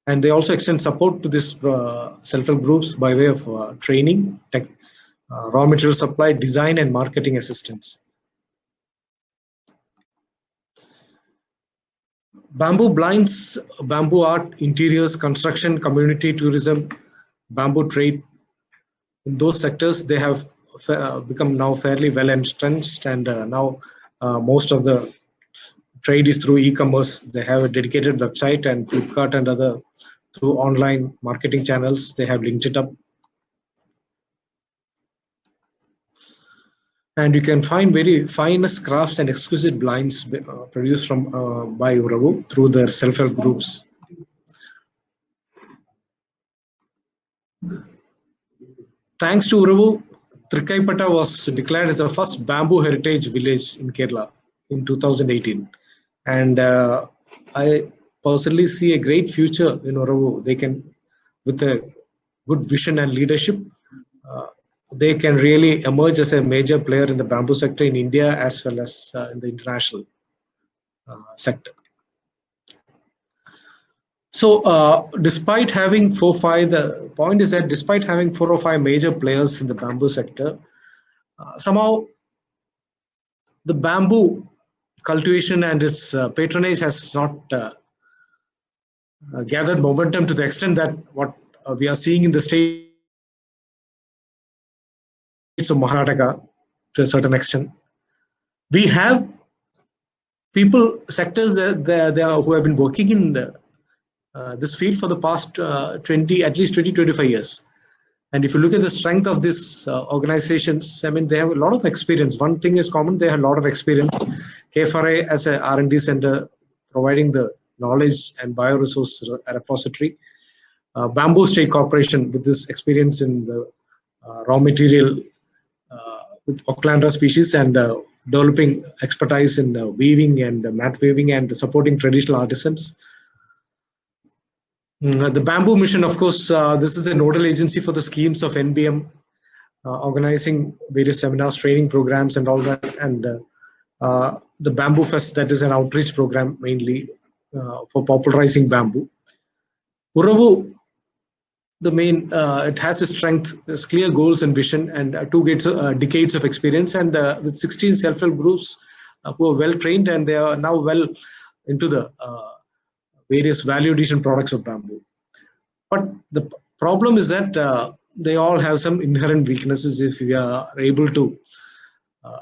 And they also extend support to this self-help groups by way of training, raw material supply, design, and marketing assistance. Bamboo blinds, bamboo art, interiors, construction, community tourism, bamboo trade. In those sectors, they have become now fairly well entrenched, and now most of the trade is through e-commerce. They have a dedicated website, and Flipkart and other through online marketing channels, they have linked it up. And you can find very finest crafts and exquisite blinds produced from by Uravu through their self-help groups. Thanks to Uravu, Thrikkaipata was declared as the first bamboo heritage village in Kerala in 2018. And I personally see a great future in Uravu. They can, with a good vision and leadership, they can really emerge as a major player in the bamboo sector in India as well as in the international sector. So despite having 4 or 5, the point is that despite having 4 or 5 major players in the bamboo sector, somehow the bamboo cultivation and its patronage has not gathered momentum to the extent that what we are seeing in the states of Maharashtra to a certain extent. We have people, sectors who have been working in this field for the past at least 20-25 years. And if you look at the strength of these organizations, I mean, they have a lot of experience. One thing is common, they have a lot of experience. KFRA as a R&D center, providing the knowledge and bioresource repository. Bamboo State Corporation with this experience in the raw material with Ochlandra species and developing expertise in weaving and mat weaving and supporting traditional artisans. The Bamboo Mission, of course, this is a nodal agency for the schemes of NBM, organizing various seminars, training programs and all that. And the Bamboo Fest, that is an outreach program mainly for popularizing bamboo. Uravu, the main, it has a strength, its clear goals and vision, and 2 decades of experience, and with 16 self-help groups who are well trained, and they are now well into the various value addition products of bamboo. But the Problem is that they all have some inherent weaknesses. If we are able to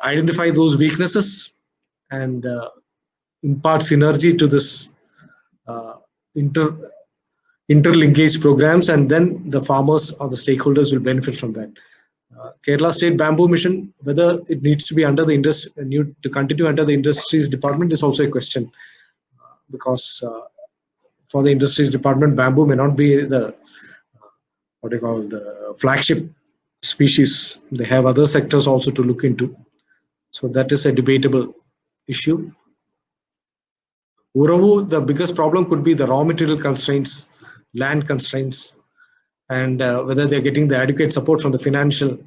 identify those weaknesses and impart synergy to this interlinkage programs, and then the farmers or the stakeholders will benefit from that. Kerala State Bamboo Mission, whether it needs to be under the to continue under the Industries Department is also a question, because for the Industries Department, bamboo may not be the the flagship species. They have other sectors also to look into, so that is a debatable issue. Uravu, the biggest problem could be the raw material constraints, land constraints, and whether they're getting the adequate support from the financial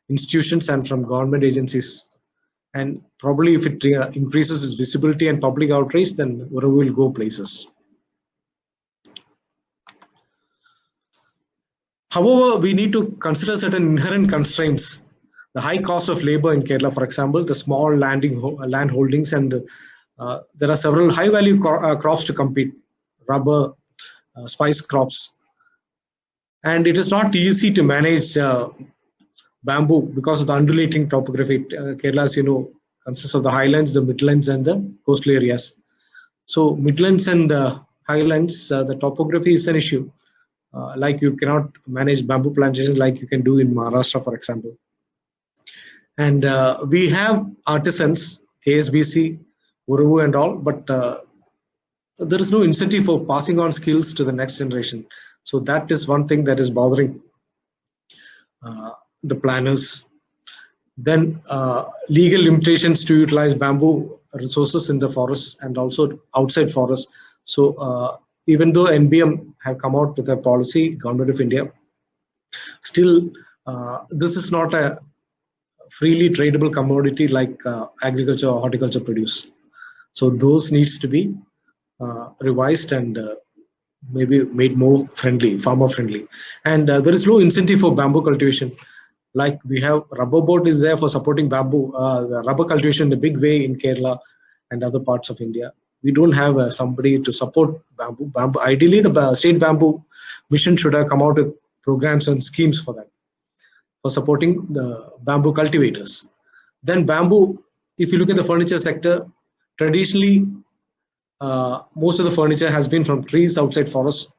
institutions and from government agencies. And probably if it increases its visibility and public outreach, then Uravu will go places. However, we need to consider certain inherent constraints. The high cost of labor in Kerala, for example, the small land holdings, and there are several high-value crops to compete, rubber, spice crops. And it is not easy to manage bamboo because of the undulating topography. Kerala, as you know, consists of the highlands, the midlands, and the coastal areas. So midlands and highlands, the topography is an issue. Like you cannot manage bamboo plantations like you can do in Maharashtra, for example. And we have artisans, KSBC, Uravu and all, but there is no incentive for passing on skills to the next generation. So that is one thing that is bothering the planners. Then legal limitations to utilize bamboo resources in the forests and also outside forests. So even though NBM have come out with a policy, Government of India, still this is not a freely tradable commodity like agriculture or horticulture produce. So those needs to be revised and maybe made more friendly, farmer friendly. And there is no incentive for bamboo cultivation. Like we have rubber board is there for supporting bamboo, the rubber cultivation in a big way in Kerala and other parts of India. We don't have somebody to support bamboo. Ideally, the State Bamboo Mission should have come out with programs and schemes for that, for supporting the bamboo cultivators. Then bamboo, if you look at the furniture sector, traditionally, most of the furniture has been from trees outside forests,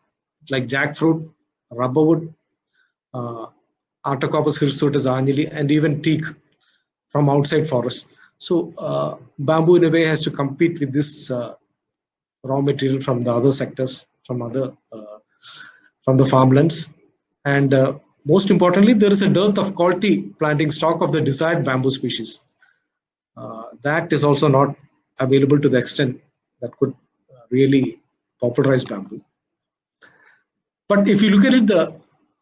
like jackfruit, rubber wood, Artocarpus hirsutus annually, and even teak from outside forests. So bamboo in a way has to compete with this raw material from the other sectors, from the farmlands. And most importantly, there is a dearth of quality planting stock of the desired bamboo species. That is also not available to the extent that could really popularize bamboo. But if you look at it,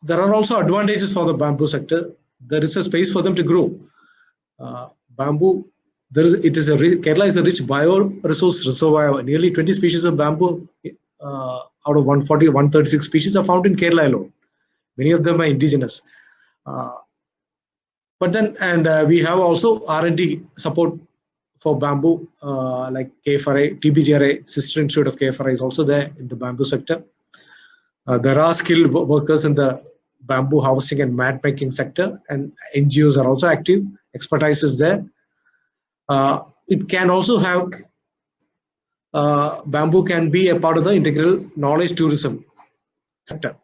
there are also advantages for the bamboo sector. There is a space for them to grow. Bamboo, Kerala is a rich bioresource reservoir. Nearly 20 species of bamboo out of 140, 136 species are found in Kerala alone. Many of them are indigenous. But then, and we have also R&D support for bamboo, like KFRI, TBGRA, Sister Institute of KFRI is also there in the bamboo sector. There are skilled workers in the bamboo harvesting and mat making sector, and NGOs are also active. Expertise is there. It can also have, bamboo can be a part of the integral knowledge tourism sector.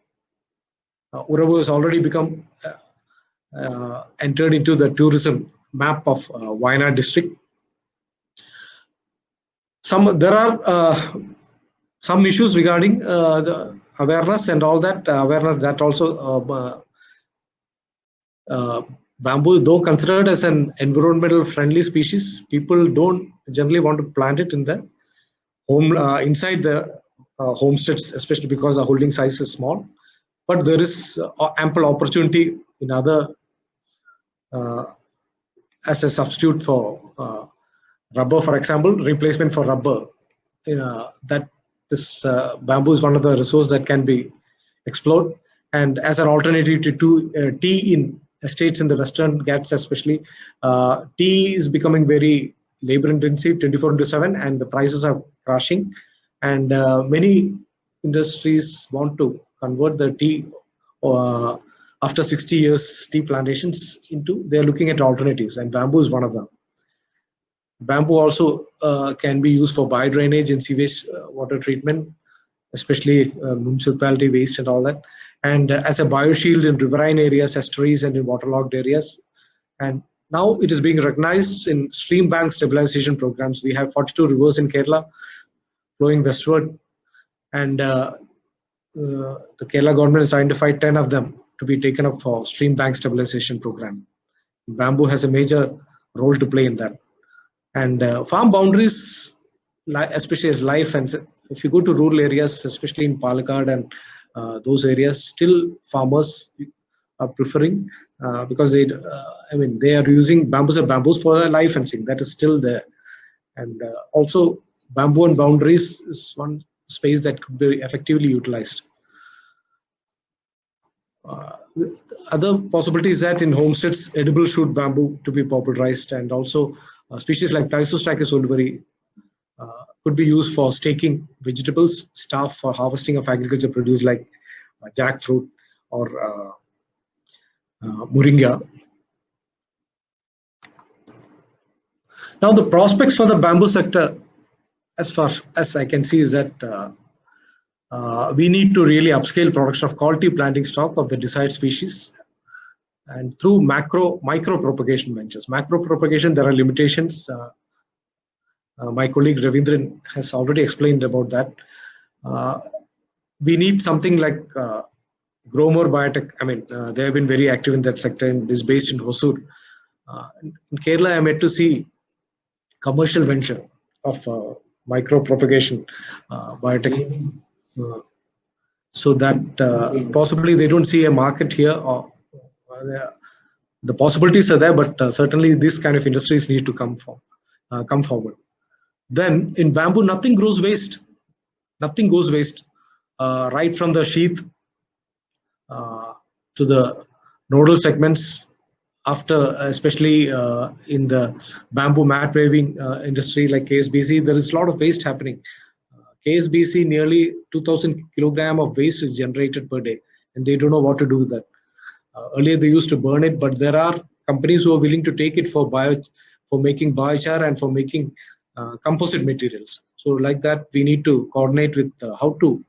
Uravu has already become entered into the tourism map of Wayanad district. There are some issues regarding the awareness and all that. Awareness that also bamboo, though considered as an environmental friendly species, people don't generally want to plant it in the home inside the homesteads, especially because the holding size is small. But there is ample opportunity in other as a substitute for rubber, for example, replacement for rubber. That this bamboo is one of the resources that can be explored, and as an alternative to tea in estates in the Western Ghats, especially, tea is becoming very labor intensive 24/7, and the prices are crashing, and many industries want to convert the tea after 60 years tea plantations into, they're looking at alternatives, and bamboo is one of them. Bamboo also can be used for bio-drainage and sewage water treatment, especially municipality waste and all that, and as a bioshield in riverine areas, estuaries, and in waterlogged areas. And now it is being recognized in stream bank stabilization programs. We have 42 rivers in Kerala flowing westward, and the Kerala government has identified 10 of them to be taken up for stream bank stabilization program. Bamboo has a major role to play in that. And farm boundaries, especially as life, and if you go to rural areas, especially in Palakkad and those areas, still farmers are preferring because they are using bamboos for live fencing. That is still there. And also bamboo and boundaries is one space that could be effectively utilized. Other possibility is that in homesteads, edible shoot bamboo to be popularized, and also species like Thysostachys oliveri could be used for staking vegetables, staff for harvesting of agriculture produce like jackfruit or moringa. Now the prospects for the bamboo sector, as far as I can see, is that we need to really upscale production of quality planting stock of the desired species, and through micro propagation ventures. Macro propagation, there are limitations. My colleague Ravindran has already explained about that. We need something like Growmore Biotech. They have been very active in that sector and is based in Hosur. In Kerala, I'm yet to see commercial venture of micro propagation biotech. So that possibly they don't see a market here, or the possibilities are there, but certainly this kind of industries need to come forward. Then in bamboo, nothing grows waste. Nothing goes waste. Right from the sheath to the nodal segments, after especially in the bamboo mat weaving industry like KSBC, there is a lot of waste happening. KSBC, nearly 2,000 kilogram of waste is generated per day, and they don't know what to do with that. Earlier they used to burn it, but there are companies who are willing to take it for making biochar and for making composite materials. So like that, we need to coordinate with how to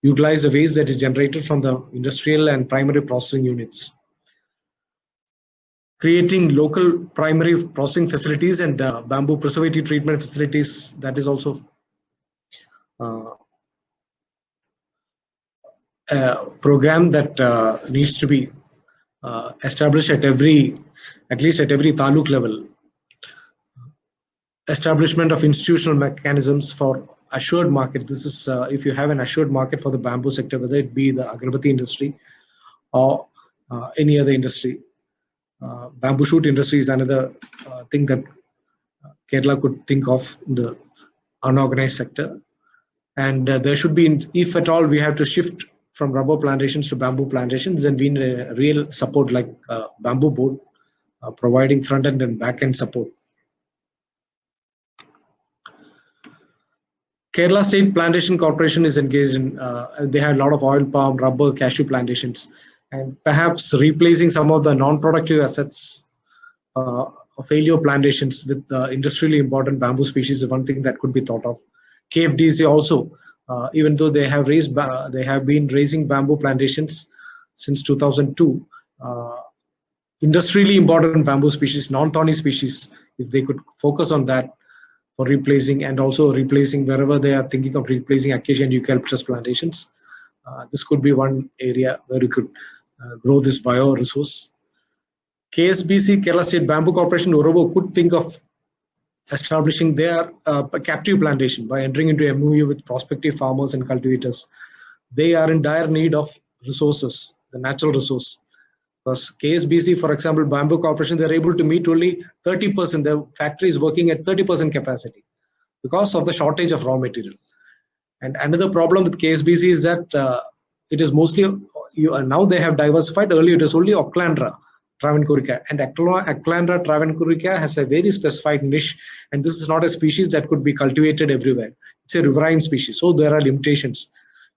utilize the waste that is generated from the industrial and primary processing units. Creating local primary processing facilities and bamboo preservative treatment facilities, that is also a program that needs to be established at least at every taluk level. Establishment of institutional mechanisms for assured market. This is if you have an assured market for the bamboo sector, whether it be the agarbatti industry or any other industry. Bamboo shoot industry is another thing that Kerala could think of in the unorganized sector. And there should be, if at all we have to shift from rubber plantations to bamboo plantations, then we need a real support like Bamboo Board, providing front end and back end support. Kerala State Plantation Corporation is engaged in, they have a lot of oil palm, rubber, cashew plantations, and perhaps replacing some of the non-productive assets of failure plantations with industrially important bamboo species is one thing that could be thought of. KFDC also, even though they have been raising bamboo plantations since 2002, industrially important bamboo species, non-thorny species, if they could focus on that for replacing, and also replacing wherever they are thinking of replacing acacia and eucalyptus plantations. This could be one area where we could grow this bio resource. KSBC, Kerala State Bamboo Corporation, Orobo, could think of establishing their captive plantation by entering into MOU with prospective farmers and cultivators. They are in dire need of resources, the natural resource. Because KSBC, for example, Bamboo Corporation, they're able to meet only 30%. Their factory is working at 30% capacity because of the shortage of raw material. And another problem with KSBC is that it is mostly, now they have diversified. Earlier it was only Aucklandra Travancoricea, and Aucklandra Travancoricea has a very specified niche, and this is not a species that could be cultivated everywhere. It's a riverine species, so there are limitations.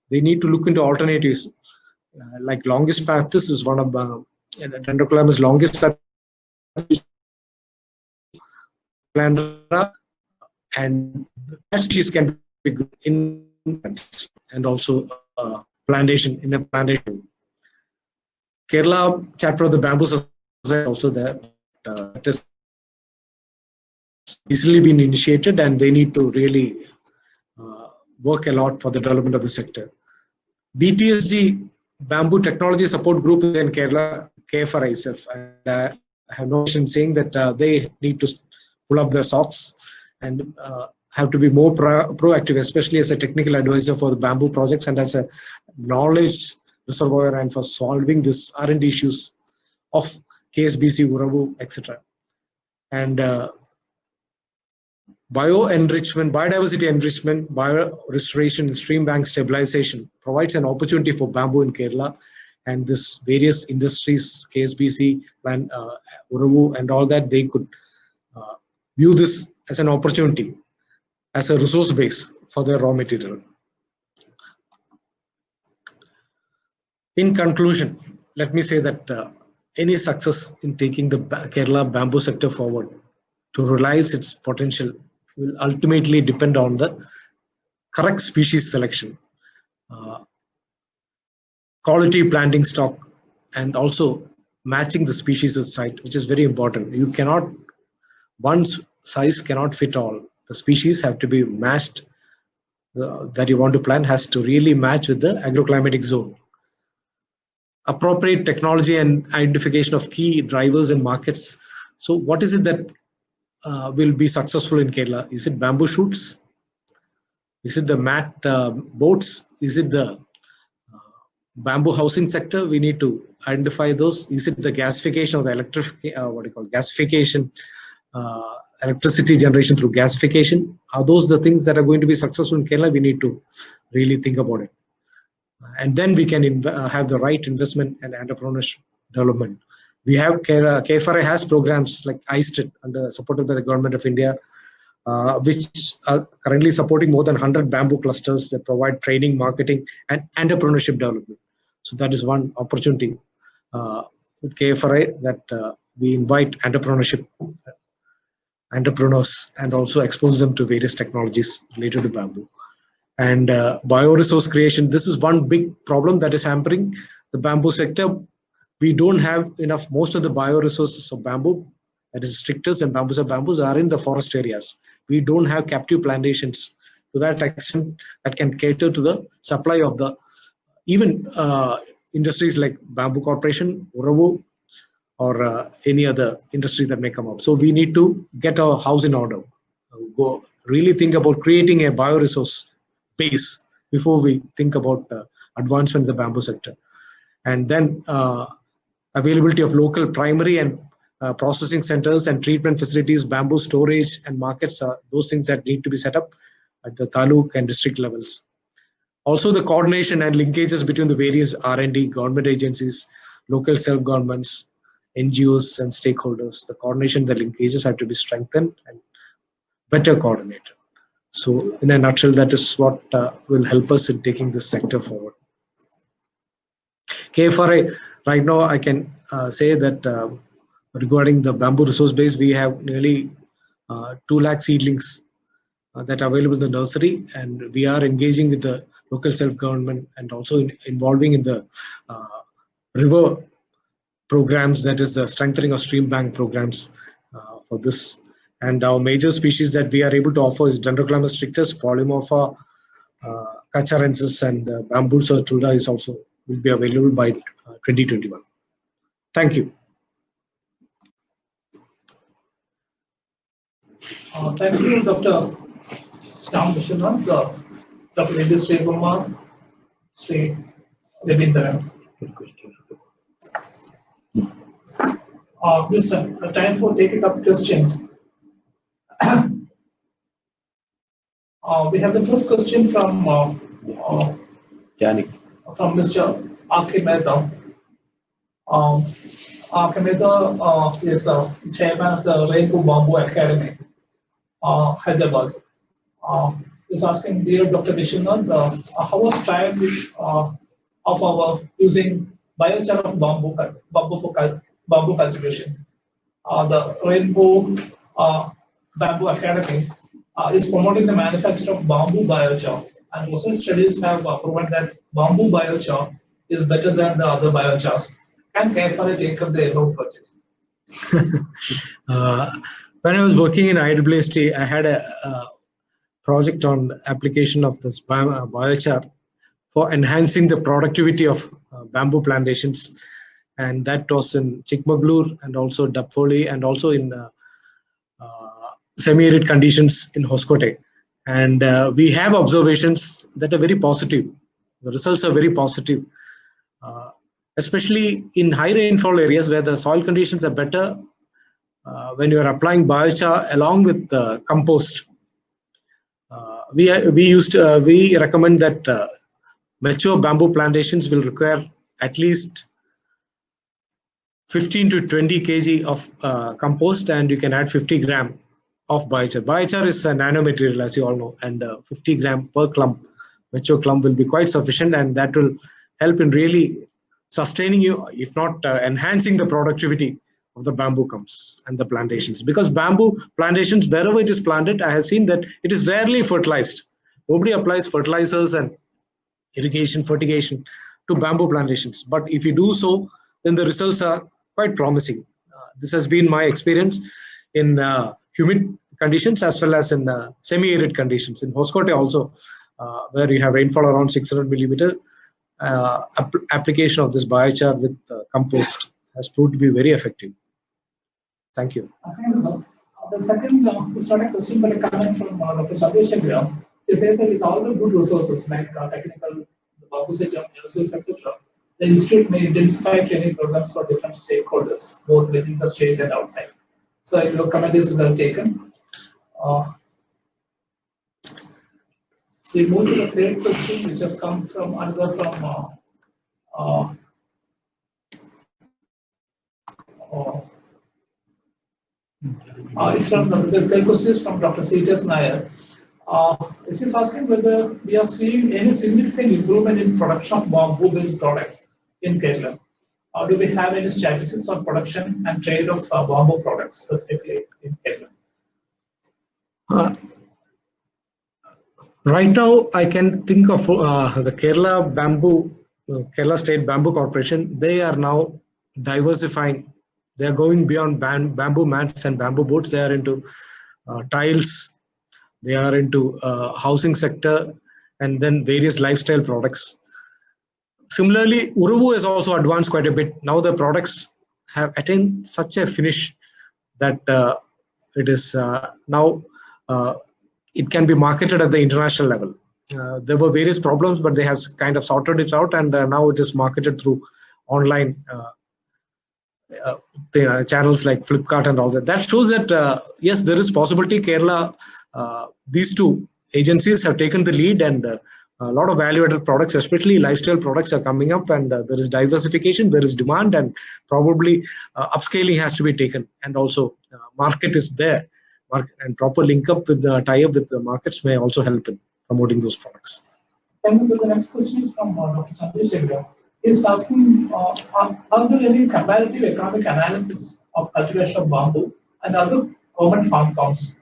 They need to look into alternatives. like longest path. This is one of Dendrocalamus longest path, and that species can be good in and also plantation in a plantation. Kerala chapter of the Bamboo Society also there. It has easily been initiated, and they need to really work a lot for the development of the sector. BTSG Bamboo Technology Support Group in Kerala, KFRI itself, and I have no question saying that they need to pull up their socks and have to be more proactive, especially as a technical advisor for the bamboo projects and as a knowledge reservoir and for solving this R&D issues of KSBC, Uravu, etc. And biodiversity enrichment, bio-restoration, and stream bank stabilization provides an opportunity for bamboo in Kerala, and this various industries, KSBC, Uravu, and all that, they could view this as an opportunity, as a resource base for their raw material. In conclusion, let me say that any success in taking the Kerala bamboo sector forward to realize its potential will ultimately depend on the correct species selection, quality planting stock, and also matching the species with site, which is very important. You cannot, one size cannot fit all. The species have to be matched, that you want to plant has to really match with the agroclimatic zone. Appropriate technology and identification of key drivers and markets. So what is it that will be successful in Kerala? Is it bamboo shoots? Is it the mat boats? Is it the bamboo housing sector? We need to identify those. Is it the gasification of the gasification, electricity generation through gasification? Are those the things that are going to be successful in Kerala? We need to really think about it. And then we can have the right investment and entrepreneurship development. We have KFRI has programs like ISTIT, supported by the Government of India, which are currently supporting more than 100 bamboo clusters that provide training, marketing, and entrepreneurship development. So that is one opportunity with KFRI, that we invite entrepreneurs and also expose them to various technologies related to bamboo. And bioresource creation, this is one big problem that is hampering the bamboo sector. We don't have enough. Most of the bioresources of bamboo, that is strictures and bamboos are in the forest areas. We don't have captive plantations to that extent that can cater to the supply of the even industries like Bamboo Corporation, Uravu, or any other industry that may come up. So we need to get our house in order. Go really think about creating a bioresource base before we think about advancement in the bamboo sector. And then availability of local primary and processing centers and treatment facilities, bamboo storage and markets are those things that need to be set up at the taluk and district levels. Also the coordination and linkages between the various R&D, government agencies, local self-governments, NGOs and stakeholders. The coordination, the linkages have to be strengthened and better coordinated. So in a nutshell, that is what will help us in taking this sector forward. KFRI, right now I can say that regarding the bamboo resource base, we have nearly 2 lakh seedlings that are available in the nursery, and we are engaging with the local self-government and also involving in the river programs, that is the strengthening of stream bank programs for this. And our major species that we are able to offer is Dendrocalamus strictus, Polymorpha cacharensis, and Bambusa tulda is also will be available by 2021. Thank you. Thank you, Dr. Shyam Vishwanath, Dr. Vidya Sri Kumar, Sri Ravindran. This time for taking up questions. We have the first question from Mr. R.K. Mehta. R.K. Mehta is chairman of the Rainbow Bamboo Academy, Hyderabad. Is asking, dear Dr. Vishwanath, how was trial of our using biochar of bamboo cultivation. The Rainbow Bamboo Academy is promoting the manufacture of bamboo biochar, and research studies have proven that bamboo biochar is better than the other biochars. Can KFRA take up the above project? When I was working in IWST, I had a project on application of this biochar for enhancing the productivity of bamboo plantations, and that was in Chikmagalur and also Dapoli and also in semi-arid conditions in Hoskote. And we have observations that are very positive. The results are very positive, especially in high rainfall areas where the soil conditions are better. When you are applying biochar along with compost, we recommend that mature bamboo plantations will require at least 15 to 20 kg of compost, and you can add 50 gram of biochar. Biochar is a nanomaterial, as you all know, and 50 gram per clump, mature clump, will be quite sufficient, and that will help in really sustaining you, if not enhancing the productivity of the bamboo clumps and the plantations. Because bamboo plantations, wherever it is planted, I have seen that it is rarely fertilized. Nobody applies fertilizers and irrigation, fertigation to bamboo plantations. But if you do so, then the results are quite promising. This has been my experience in humid conditions as well as in semi-arid conditions. In Hoskote also, where you have rainfall around 600 millimeter, application of this biochar with compost has proved to be very effective. Thank you. Thank you, sir. The second is not a question but a comment from Dr. Chandrasekhar. He says that with all the good resources like technical, the bamboo system, resources, etc., the institute may intensify training programs for different stakeholders, both within the state and outside. So, your comment is well taken. We move to the third question, which has come from another from it's from the third question is from Dr. Sejas Nair. He's asking whether we are seeing any significant improvement in production of bamboo-based products in Kerala. Do we have any statistics on production and trade of bamboo products specifically in Kerala? Right now, I can think of the Kerala State Bamboo Corporation. They are now diversifying. They are going beyond bamboo mats and bamboo boats. They are into tiles. They are into housing sector, and then various lifestyle products. Similarly, Uruvu has also advanced quite a bit. Now the products have attained such a finish that it is now it can be marketed at the international level. There were various problems, but they have kind of sorted it out, and now it is marketed through online channels like Flipkart and all that. That shows that yes, there is possibility. Kerala, these two agencies have taken the lead, and a lot of value-added products, especially lifestyle products, are coming up, and there is diversification, there is demand, and probably upscaling has to be taken, and also market is there. And proper link up with the tie-up with the markets may also help in promoting those products. Thank you. So the next question is from Dr. Chandrasekhar. He's asking, are there any comparative economic analysis of cultivation of bamboo and other common farm crops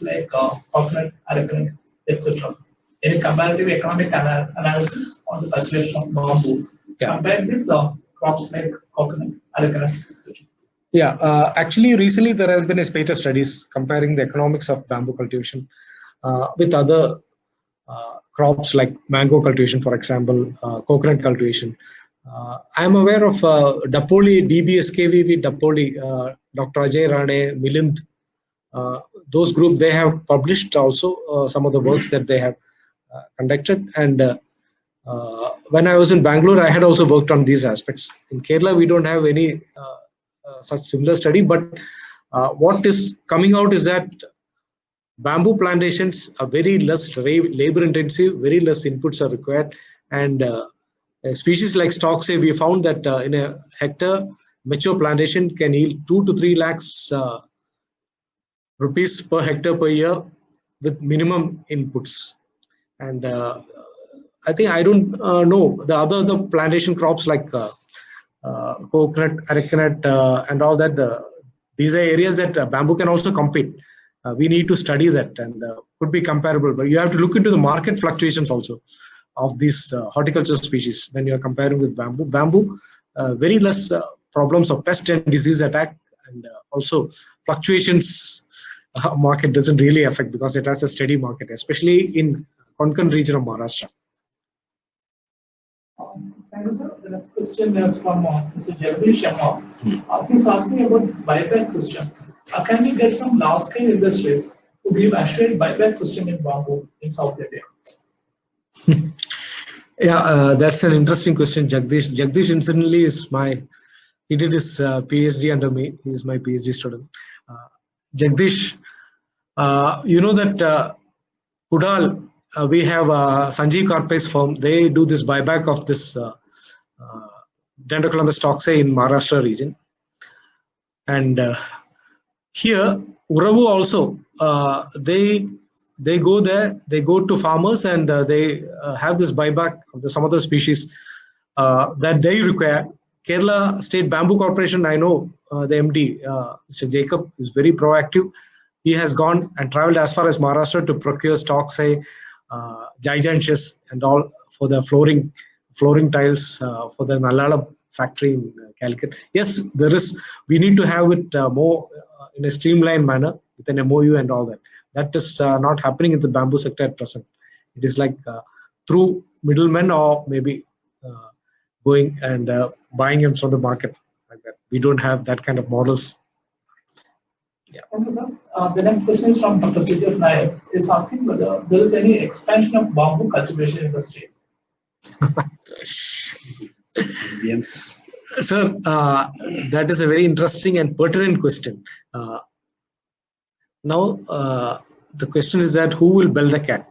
like coconut, arecanut, etc.? Any comparative economic analysis on the cultivation of bamboo compared with the crops like coconut, arecanut, etc.? Yeah, actually, recently there has been a spate of studies comparing the economics of bamboo cultivation with other crops like mango cultivation, for example, coconut cultivation. I am aware of Dapoli, DBSKVV, Dapoli, Dr. Ajay Rane, Milind. Those groups, they have published also some of the works that they have conducted. And when I was in Bangalore, I had also worked on these aspects. In Kerala, we don't have any such similar study, but what is coming out is that bamboo plantations are very less labor intensive, very less inputs are required, and a species like Stocksay, we found that in a hectare, mature plantation can yield 2 to 3 lakhs rupees per hectare per year with minimum inputs. And I think I don't know the plantation crops like coconut, arecanut, and all that. These are areas that bamboo can also compete. We need to study that and could be comparable, but you have to look into the market fluctuations also of these horticulture species when you are comparing with bamboo. Bamboo, very less problems of pest and disease attack, and also fluctuations market doesn't really affect because it has a steady market, especially in Konkan region of Maharashtra. Thank you, sir. The next question is from Mr. Jagdish Sharma. He's asking about buyback system. Can we get some large-scale industries to give assured buyback system in bamboo in South India? Yeah, that's an interesting question, Jagdish. Jagdish incidentally he did his PhD under me. He is my PhD student. Jagdish, you know that Kudal, we have Sanjeev Karpe's firm. They do this buyback of this Dendrochalamus toxae in Maharashtra region. And here, Uravu also, they go there, they go to farmers and they have this buyback of some other species that they require. Kerala State Bamboo Corporation, I know the MD, Mr. Jacob, is very proactive. He has gone and traveled as far as Maharashtra to procure stocks, say, gigantious and all for the flooring tiles for the Nallala factory in Calicut. Yes, we need to have it more in a streamlined manner with an MOU and all that. That is not happening in the bamboo sector at present. It is like through middlemen or maybe going and buying them from the market like that. We don't have that kind of models. Yeah. Thank you, sir. The next question is from Dr. Siddesh Nair. Is asking whether there is any expansion of bamboo cultivation industry. Sir, that is a very interesting and pertinent question. Now, the question is that who will bell the cat?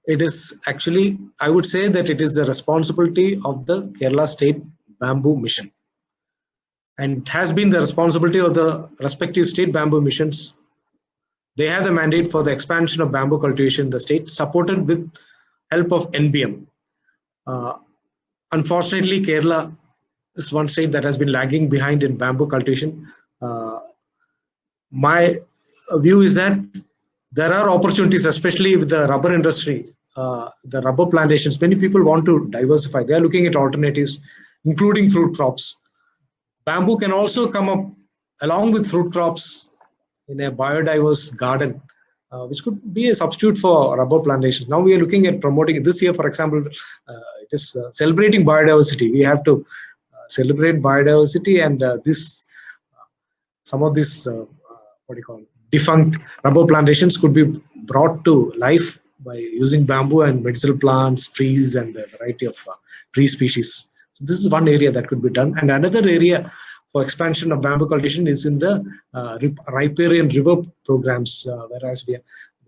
It is actually, I would say that it is the responsibility of the Kerala State Bamboo Mission. And it has been the responsibility of the respective state bamboo missions. They have the mandate for the expansion of bamboo cultivation in the state, supported with help of NBM. Unfortunately, Kerala is one state that has been lagging behind in bamboo cultivation. My view is that there are opportunities, especially with the rubber industry, the rubber plantations. Many people want to diversify. They are looking at alternatives, including fruit crops. Bamboo can also come up along with fruit crops in a biodiverse garden, which could be a substitute for rubber plantations. Now we are looking at promoting it. This year, for example, it is celebrating biodiversity. We have to celebrate biodiversity, and some of these defunct rubber plantations could be brought to life by using bamboo and medicinal plants, trees, and a variety of tree species. So this is one area that could be done. And another area for expansion of bamboo cultivation is in the riparian river programs, whereas the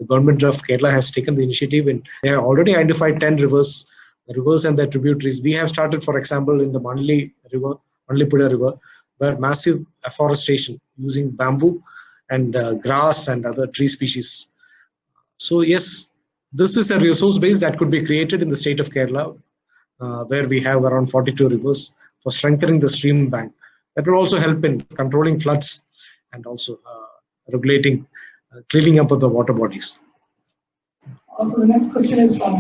government of Kerala has taken the initiative and they have already identified 10 rivers, the rivers and their tributaries. We have started, for example, in the Manali River, Manalipuda River, where massive afforestation using bamboo and grass and other tree species. So yes, this is a resource base that could be created in the state of Kerala, where we have around 42 rivers, for strengthening the stream bank. That will also help in controlling floods and also regulating, cleaning up of the water bodies. Also, the next question is from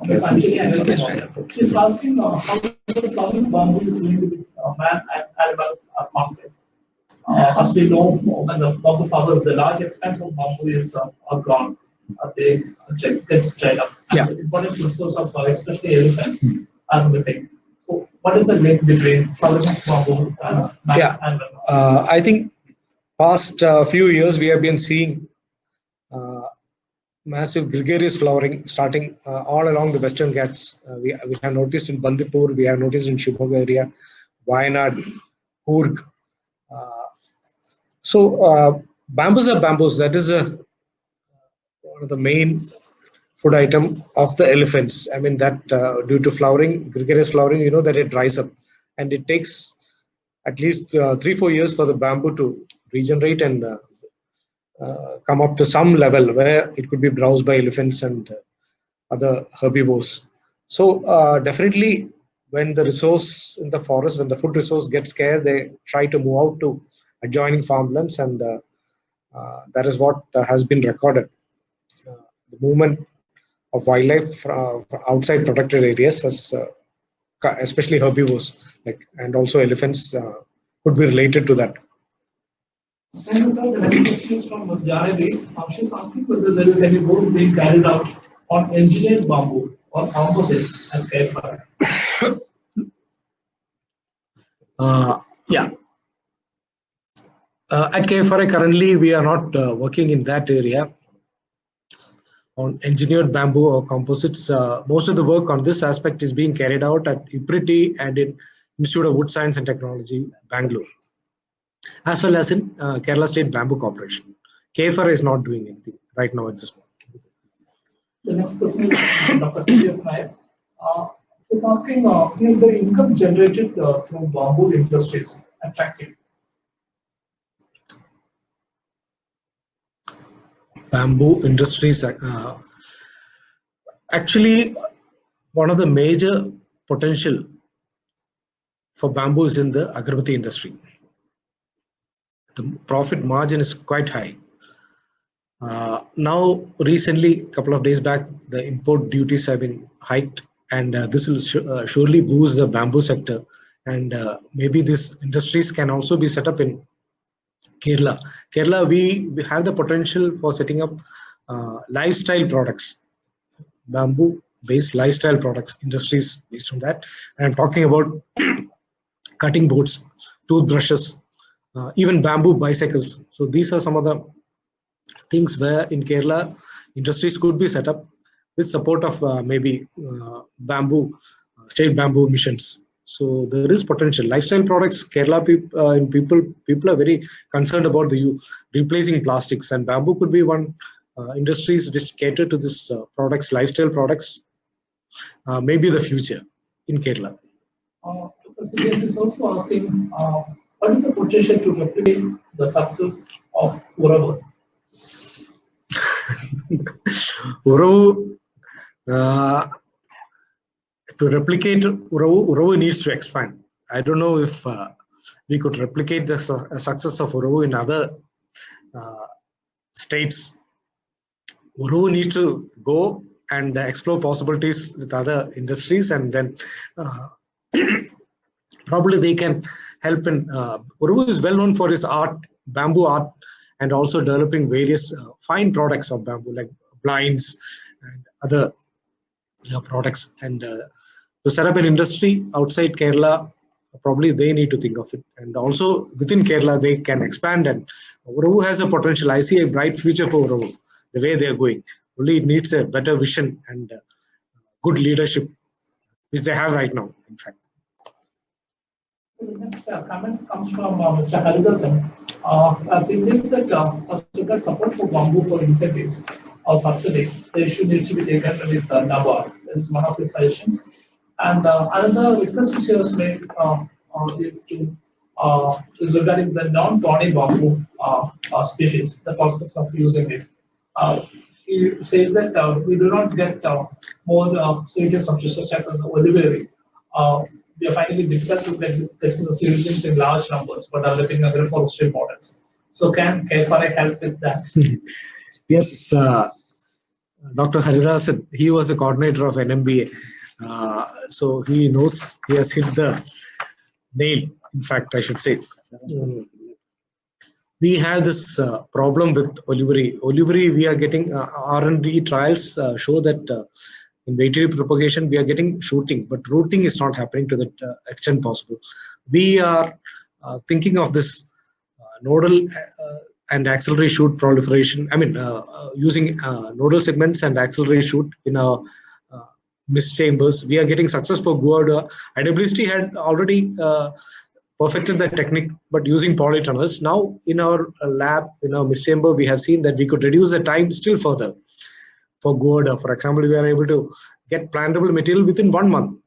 Ms. Anjali. She's asking how the flowering bamboo is linked with man and animal conflict. As we know, when the bamboo flowers, the large expanse of bamboo is gone. They get dried up. Yeah. The important source of especially elephants are missing. So, what is the link between flowering of bamboo and man and animal? I think past few years we have been seeing massive gregarious flowering starting all along the Western Ghats. We have noticed in Bandipur, we have noticed in Shimoga area, Wayanad, Coorg. So bamboos are bamboos. That is one of the main food item of the elephants. I mean that due to flowering, gregarious flowering, you know that it dries up, and it takes at least 3-4 years for the bamboo to regenerate and come up to some level where it could be browsed by elephants and other herbivores. So definitely, when the resource in the forest, when the food resource gets scarce, they try to move out to adjoining farmlands, and that is what has been recorded. The movement of wildlife outside protected areas, as especially herbivores, like and also elephants, could be related to that. Thank you, sir. The next question is from Ms. Janavi. She's asking whether there is any work being carried out on engineered bamboo or composites at KFI. Yeah. At KFRI, currently we are not working in that area on engineered bamboo or composites. Most of the work on this aspect is being carried out at IPRIT and in Institute of Wood Science and Technology, Bangalore, as well as in Kerala State Bamboo Corporation. KFRI is not doing anything right now at this point. The next question is from Dr. C.S. Nair. He's asking, is the income generated through bamboo industries attractive? Bamboo industries, actually, one of the major potential for bamboo is in the agarbatti industry. The profit margin is quite high. Now, recently, a couple of days back, the import duties have been hiked, and this will surely boost the bamboo sector. And maybe these industries can also be set up in Kerala. Kerala, we have the potential for setting up lifestyle products, bamboo-based lifestyle products, industries based on that. And I'm talking about cutting boards, toothbrushes, even bamboo bicycles. So these are some of the things where in Kerala industries could be set up with support of maybe bamboo, state bamboo missions. So there is potential. Lifestyle products, Kerala people are very concerned about the replacing plastics, and bamboo could be one industries which cater to this products, lifestyle products. Maybe the future in Kerala. This is also asking, what is the potential to replicate the success of Uravu? Uravu, to replicate Uravu needs to expand. I don't know if we could replicate the success of Uravu in other states. Uravu needs to go and explore possibilities with other industries, and then probably they can help in. Uravu is well known for his art, bamboo art, and also developing various fine products of bamboo like blinds and other products. And to set up an industry outside Kerala, probably they need to think of it. And also within Kerala, they can expand. And Uravu has a potential. I see a bright future for Uravu, the way they are going. Only it needs a better vision and good leadership, which they have right now, in fact. The next comments comes from Mr. Haridasan. He says that support for bamboo for incentives or subsidy, the issue needs to be taken with NABARD. That is one of his suggestions. And another request which he has made is regarding the non-thorny bamboo species, the prospects of using it. He says that we do not get more serious objectives such as oliveri. We are finding it difficult to get seedlings in large numbers for developing agroforestry models. So can KFRI help with that? Yes, Dr. Haridasan, he was a coordinator of NMBA. So he knows, he has hit the nail, in fact, I should say. We have this problem with oliveri. Oliveri, we are getting R&D trials show that in vegetative propagation, we are getting shooting, but rooting is not happening to the extent possible. We are thinking of this nodal and axillary shoot proliferation. I mean, using nodal segments and axillary shoot in our mist chambers. We are getting success for gourd. IWST had already perfected that technique, but using polytunnels. Now, in our lab, in our mist chamber, we have seen that we could reduce the time still further. For gourd, for example, we are able to get plantable material within 1 month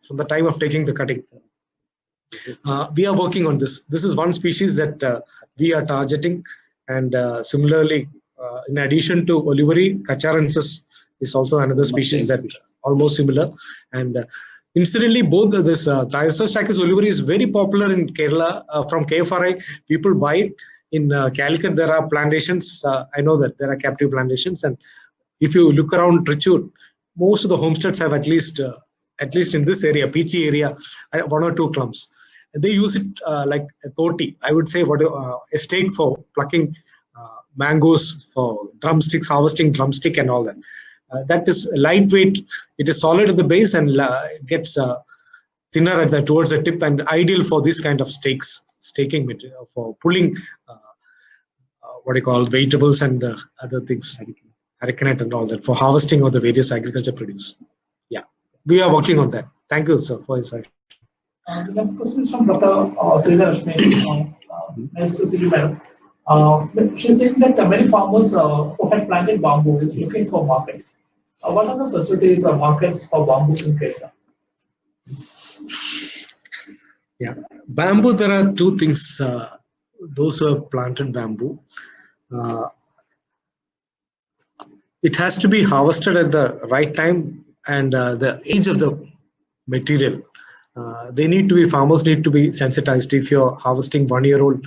from the time of taking the cutting. We are working on this. This is one species that we are targeting, and similarly, in addition to oliveri, Cacharensis is also another species that almost similar. And incidentally, both this Thyrsostachys oliveri is very popular in Kerala from KFRI. People buy it. In Calicut, there are plantations. I know that there are captive plantations, and if you look around Trichur, most of the homesteads have at least in this area, Peachy area, 1 or 2 clumps. And they use it like a toti. I would say a stake for plucking mangoes, for drumsticks, harvesting drumstick and all that. That is lightweight. It is solid at the base and gets thinner at towards the tip, and ideal for this kind of staking material for pulling vegetables and other things, haricanite and all that, for harvesting of the various agriculture produce. Yeah, we are working on that. Thank you, sir, for your side. The next question is from Dr. Sridhar Rashmi. Nice to see you, madam. She's saying that many farmers who had planted bamboo is looking for markets. What are the facilities or markets for bamboo in Kerala? Yeah, bamboo, there are 2 things. Those who have planted bamboo, it has to be harvested at the right time, and the age of the material. Farmers need to be sensitized. If you're harvesting 1-year-old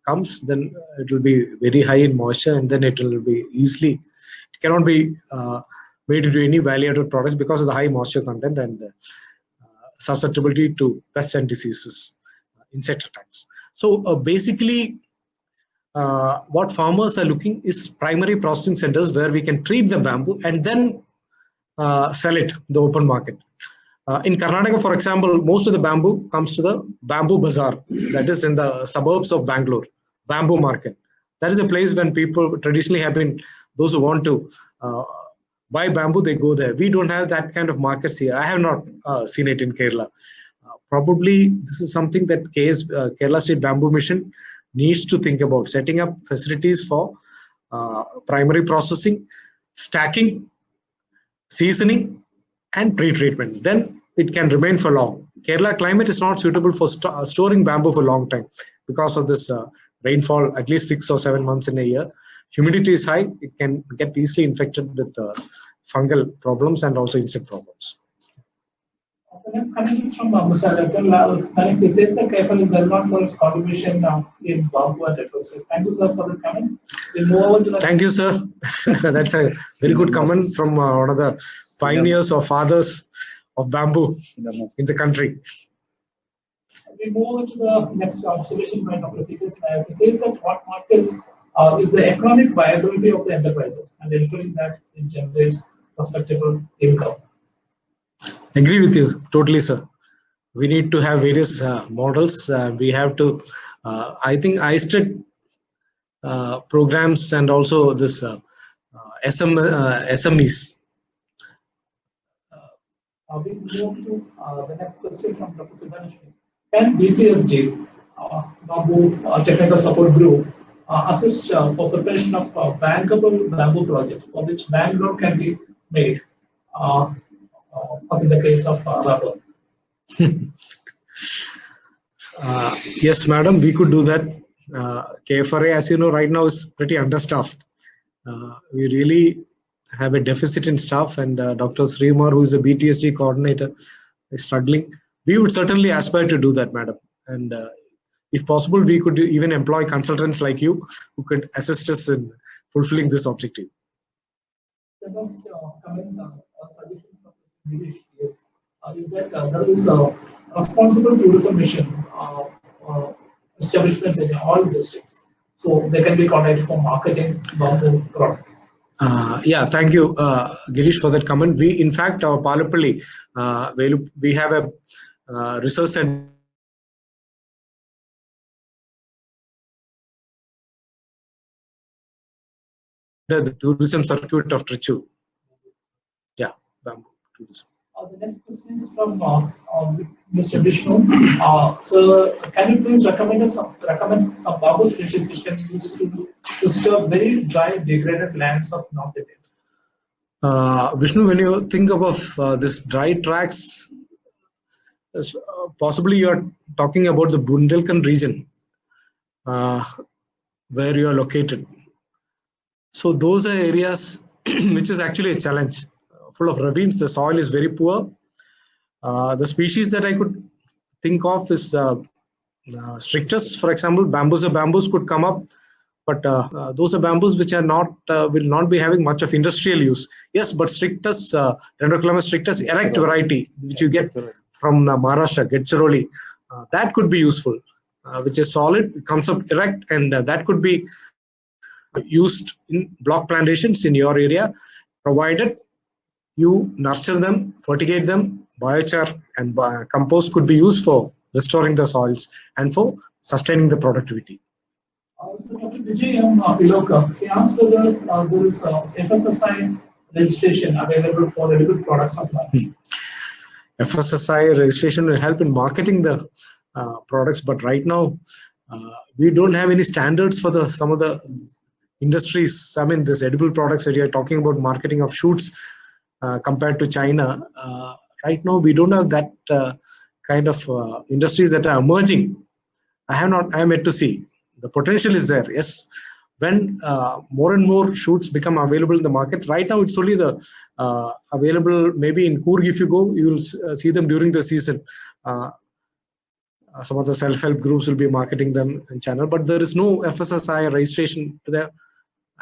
comes, then it will be very high in moisture, and then it will be it cannot be made into any value-added products because of the high moisture content and susceptibility to pests and diseases, insect attacks. So basically, what farmers are looking is primary processing centers where we can treat the bamboo and then sell it in the open market. In Karnataka, for example, most of the bamboo comes to the bamboo bazaar, that is in the suburbs of Bangalore, bamboo market. That is a place when people traditionally have been, those who want to buy bamboo, they go there. We don't have that kind of markets here. I have not seen it in Kerala. Probably this is something that Kerala State Bamboo Mission needs to think about, setting up facilities for primary processing, stacking, seasoning, and pre-treatment. Then it can remain for long. Kerala climate is not suitable for storing bamboo for a long time because of this rainfall, at least 6 or 7 months in a year. Humidity is high. It can get easily infected with fungal problems and also insect problems. The next comment is from Mr. Abdul. He says that KFL is well known for its contribution in bamboo and resources. Thank you, sir, for the comment. We'll move over to the Thank you, sir. That's a very good comment from one of the pioneers or fathers of bamboo in the country. We move over to the next observation by Dr. Seekas. He says that what markets is the economic viability of the enterprises and ensuring that it generates respectable income. Agree with you totally, sir. We need to have various models. We have to, I think, ISTED programs and also this SMEs. We move to the next question from Dr. Siddharth. Can BTSG, Bamboo Technical Support Group, assist for preparation of bankable bamboo project for which bank loan can be made, as in the case of rubber? Yes, madam, we could do that. KFRA, as you know, right now is pretty understaffed. We really have a deficit in staff, and Dr. Srimar, who is a BTSG coordinator, is struggling. We would certainly aspire to do that, madam. And if possible, we could even employ consultants like you who could assist us in fulfilling this objective. The next comment or suggestion from Girish is that there is a responsible tourism mission establishments in all districts, so they can be contacted for marketing bamboo products. Yeah, thank you, Girish, for that comment. We, in fact, our Palapalli, we have a research center. The tourism circuit of Trichur. Yeah, bamboo tourism. The next question is from Mr. Vishnu. So, can you please recommend some bamboo species which can be used to disturb very dry, degraded lands of North India? Vishnu, when you think of this dry tracts, possibly you are talking about the Bundelkhand region where you are located. So those are areas which is actually a challenge full of ravines. The soil is very poor. The species that I could think of is strictus, for example. Bamboos could come up, but those are bamboos which are not will not be having much of industrial use. Yes, but strictus, Dendrocalamus strictus erect variety, which you get from Maharashtra, Gadchiroli, that could be useful, which is solid, it comes up erect, and that could be used in block plantations in your area, provided you nurture them, fertigate them. Biochar and compost could be used for restoring the soils and for sustaining the productivity. So Dr. Vijay Piloka, he asked whether there is FSSI registration available for edible products of land. FSSI registration will help in marketing the products, but right now we don't have any standards for some of the industries. I mean, this edible products that you are talking about, marketing of shoots compared to China. Right now, we don't have that kind of industries that are emerging. I am yet to see. The potential is there. Yes, when more and more shoots become available in the market. Right now, it's only the available. Maybe in Coorg, if you go, you will see them during the season. Some of the self-help groups will be marketing them in channel, but there is no FSSI registration to there,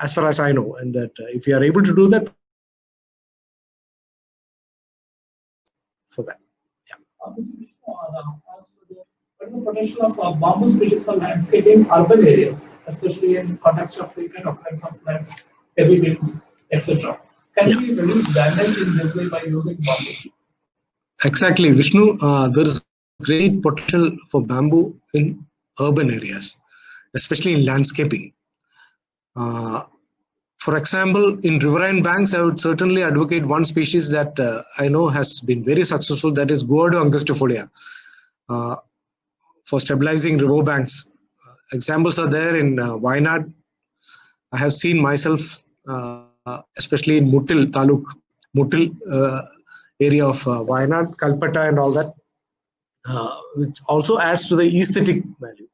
as far as I know. And that if you are able to do that, for that. What is the potential of bamboo species for landscaping urban areas, especially in context of frequent occurrence of floods, heavy winds, etc.? Can we reduce damage in this way by using bamboo? Exactly, Vishnu. There is great potential for bamboo in urban areas, especially in landscaping. For example, in riverine banks, I would certainly advocate one species that I know has been very successful, that is Gourdo angustifolia, for stabilizing river banks. Examples are there in Wayanad. I have seen myself, especially in Muttil Taluk, Muttil area of Wayanad, Kalpata and all that, which also adds to the aesthetic value.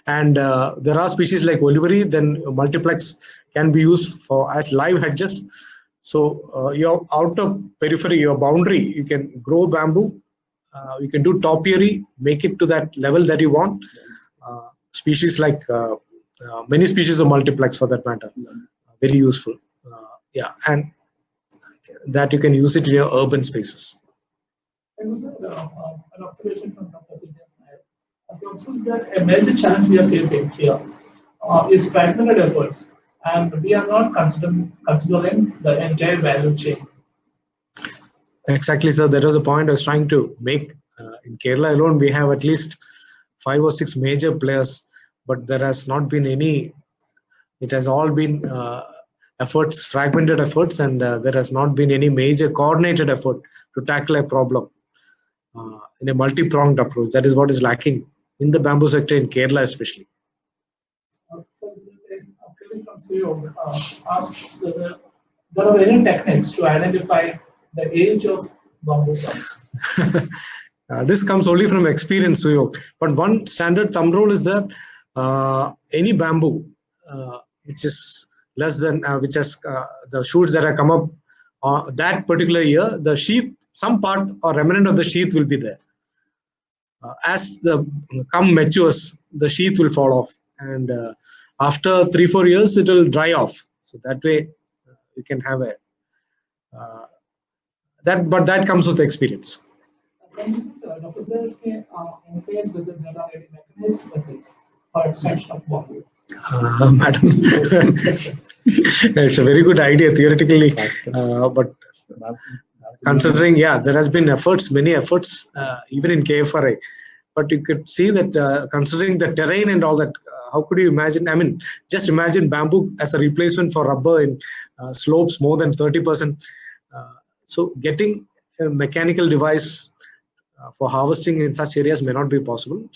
And there are species like oliveri, then multiplex can be used for as live hedges. So your outer periphery, your boundary, you can grow bamboo. You can do topiary, make it to that level that you want. Species like many species of multiplex for that matter, very useful. Yeah, and that you can use it in your urban spaces. There was an observation from Dr. Sidney Nair. He observes that a major challenge we are facing here is fragmented efforts, and we are not considering the entire value chain. Exactly, sir. That was a point I was trying to make. In Kerala alone, we have at least 5 or 6 major players, but there has not been any. It has all been efforts, fragmented efforts, and there has not been any major coordinated effort to tackle a problem in a multi-pronged approach. That is what is lacking in the bamboo sector in Kerala, especially. So, Kevin from CEO asks whether there are any techniques to identify the age of bamboo trunks. This comes only from experience, Suyog. But one standard thumb rule is that any bamboo which is less than which has the shoots that have come up that particular year, the sheath, some part or remnant of the sheath will be there. As the cum matures, the sheath will fall off, and after 3-4 years, it will dry off. So that way, you can have a but that comes with experience. Dr. Zerski inquires whether there are any mechanisms for extraction of bamboo. Madam, it's a very good idea theoretically, but considering, there has been many efforts, even in KFRA, but you could see that considering the terrain and all that, how could you imagine? I mean, just imagine bamboo as a replacement for rubber in slopes more than 30%. So getting a mechanical device for harvesting in such areas may not be possible.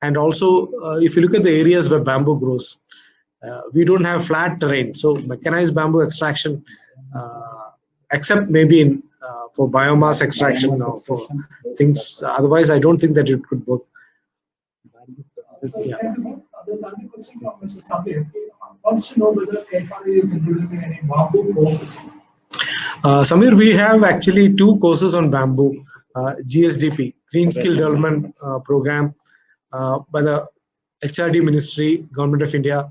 And also, if you look at the areas where bamboo grows, we don't have flat terrain. So mechanized bamboo extraction, except maybe in for biomass extraction or for things. Otherwise, I don't think that it could work. There's another question from Mr. Samir. He wants to know whether KFRA is introducing any bamboo courses. Samir, we have actually 2 courses on bamboo, GSDP, Green Skill Development Program by the HRD Ministry, Government of India,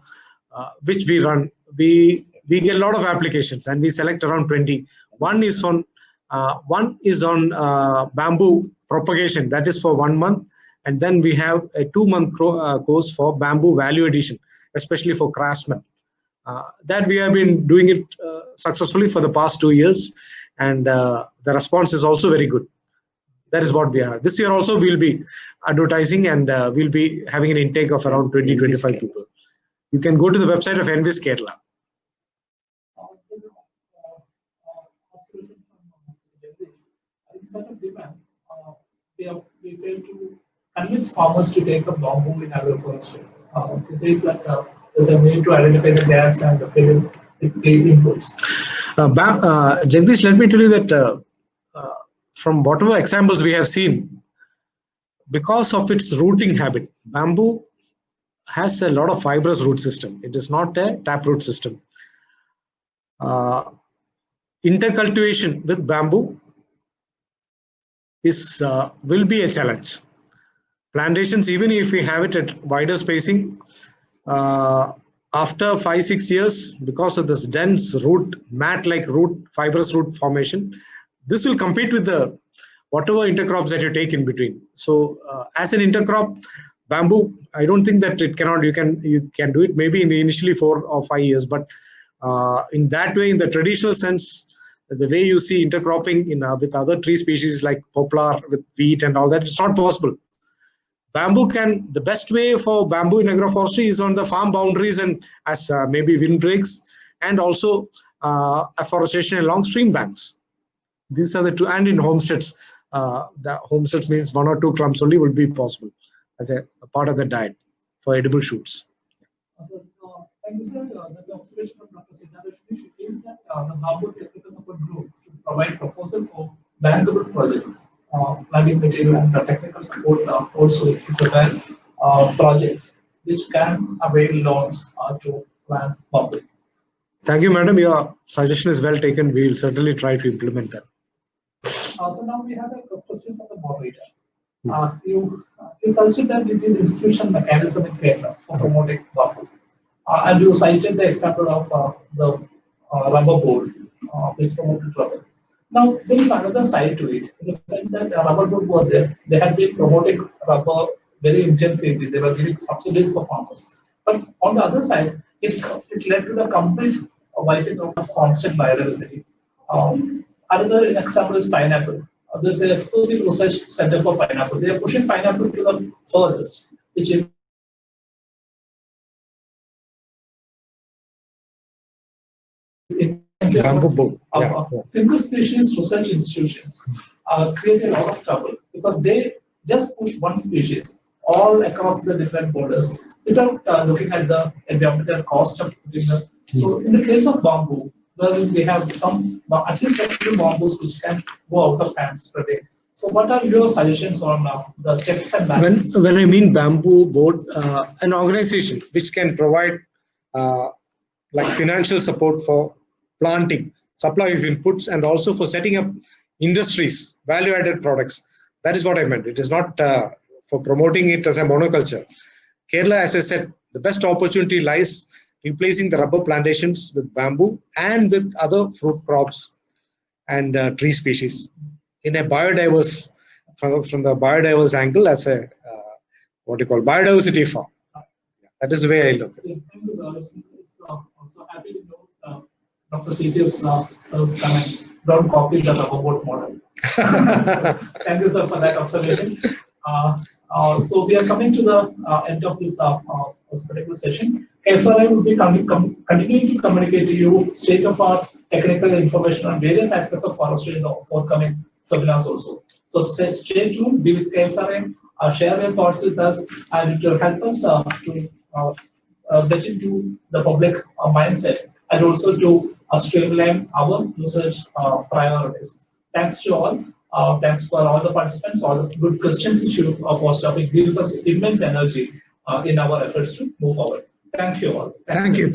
which we run. We get a lot of applications and we select around 20. One is on bamboo propagation, that is for 1 month, and then we have a 2-month course for bamboo value addition, especially for craftsmen. That we have been doing it successfully for the past 2 years, and the response is also very good. That is what we are. This year also we'll be advertising, and we'll be having an intake of around 20-25 people. You can go to the website of Envis Kerala. We fail to convince farmers to take up bamboo in agroforestry. It says that there's a way to identify the gaps and fill in with the inputs. Jagdish, let me tell you that from whatever examples we have seen, because of its rooting habit, bamboo has a lot of fibrous root system. It is not a taproot system. Intercultivation with bamboo will be a challenge. Plantations, even if we have it at wider spacing, after 5-6 years, because of this dense root, mat-like root, fibrous root formation, this will compete with the whatever intercrops that you take in between. So, as an intercrop, bamboo, I don't think that it cannot. You can do it maybe in the initially 4 or 5 years, but in that way, in the traditional sense, the way you see intercropping with other tree species like poplar with wheat and all that, it's not possible. The best way for bamboo in agroforestry is on the farm boundaries and as maybe windbreaks, and also afforestation along stream banks. These are the 2, and in homesteads, the homesteads means 1 or 2 clumps only will be possible as a part of the diet for edible shoots. Thank you, sir. There's an observation from Dr. Siddharth. She feels that the bamboo technical support group should provide proposal for bankable project, planting material and technical support also to prevent projects which can avail loans to plant bamboo. Thank you, madam. Your suggestion is well taken. We will certainly try to implement that. So now we have a question from the moderator. You suggested that we need institutional mechanism in Kerala for promoting bamboo. And you cited the example of the rubber board, which promoted rubber. Now, there is another side to it, in the sense that rubber board was there. They had been promoting rubber very intensively. They were giving subsidies for farmers. But on the other side, it led to the complete wiping out of constant biodiversity. Another example is pineapple. There's an exclusive research center for pineapple. They are pushing pineapple to the furthest, which is single species research institutions create a lot of trouble because they just push one species all across the different borders without looking at the environmental cost of doing that. So in the case of bamboo, well, we have some at least a few bamboos which can go out of hand spreading. So what are your suggestions on the checks and balances? When I mean bamboo board, an organization which can provide like financial support for planting, supply of inputs, and also for setting up industries, value-added products. That is what I meant. It is not for promoting it as a monoculture. Kerala, as I said, the best opportunity lies replacing the rubber plantations with bamboo and with other fruit crops and tree species in a biodiverse, from the biodiverse angle as a what you call biodiversity farm. That is the way I look at it. Thank you, sir. It's also happy to know Dr. CTS sir's comment. Don't copy the rubber board model. Thank you, sir, for that observation. So we are coming to the end of this particular session. KFRI will be continuing to communicate to you state-of-art technical information on various aspects of forestry in the forthcoming webinars also. So stay tuned, be with KFRI, share your thoughts with us, and it will help us to get into the public mindset and also to streamline our research priorities. Thanks to all. Thanks for all the participants, all the good questions which you posed up. It gives us immense energy in our efforts to move forward. Thank you all. Thank you.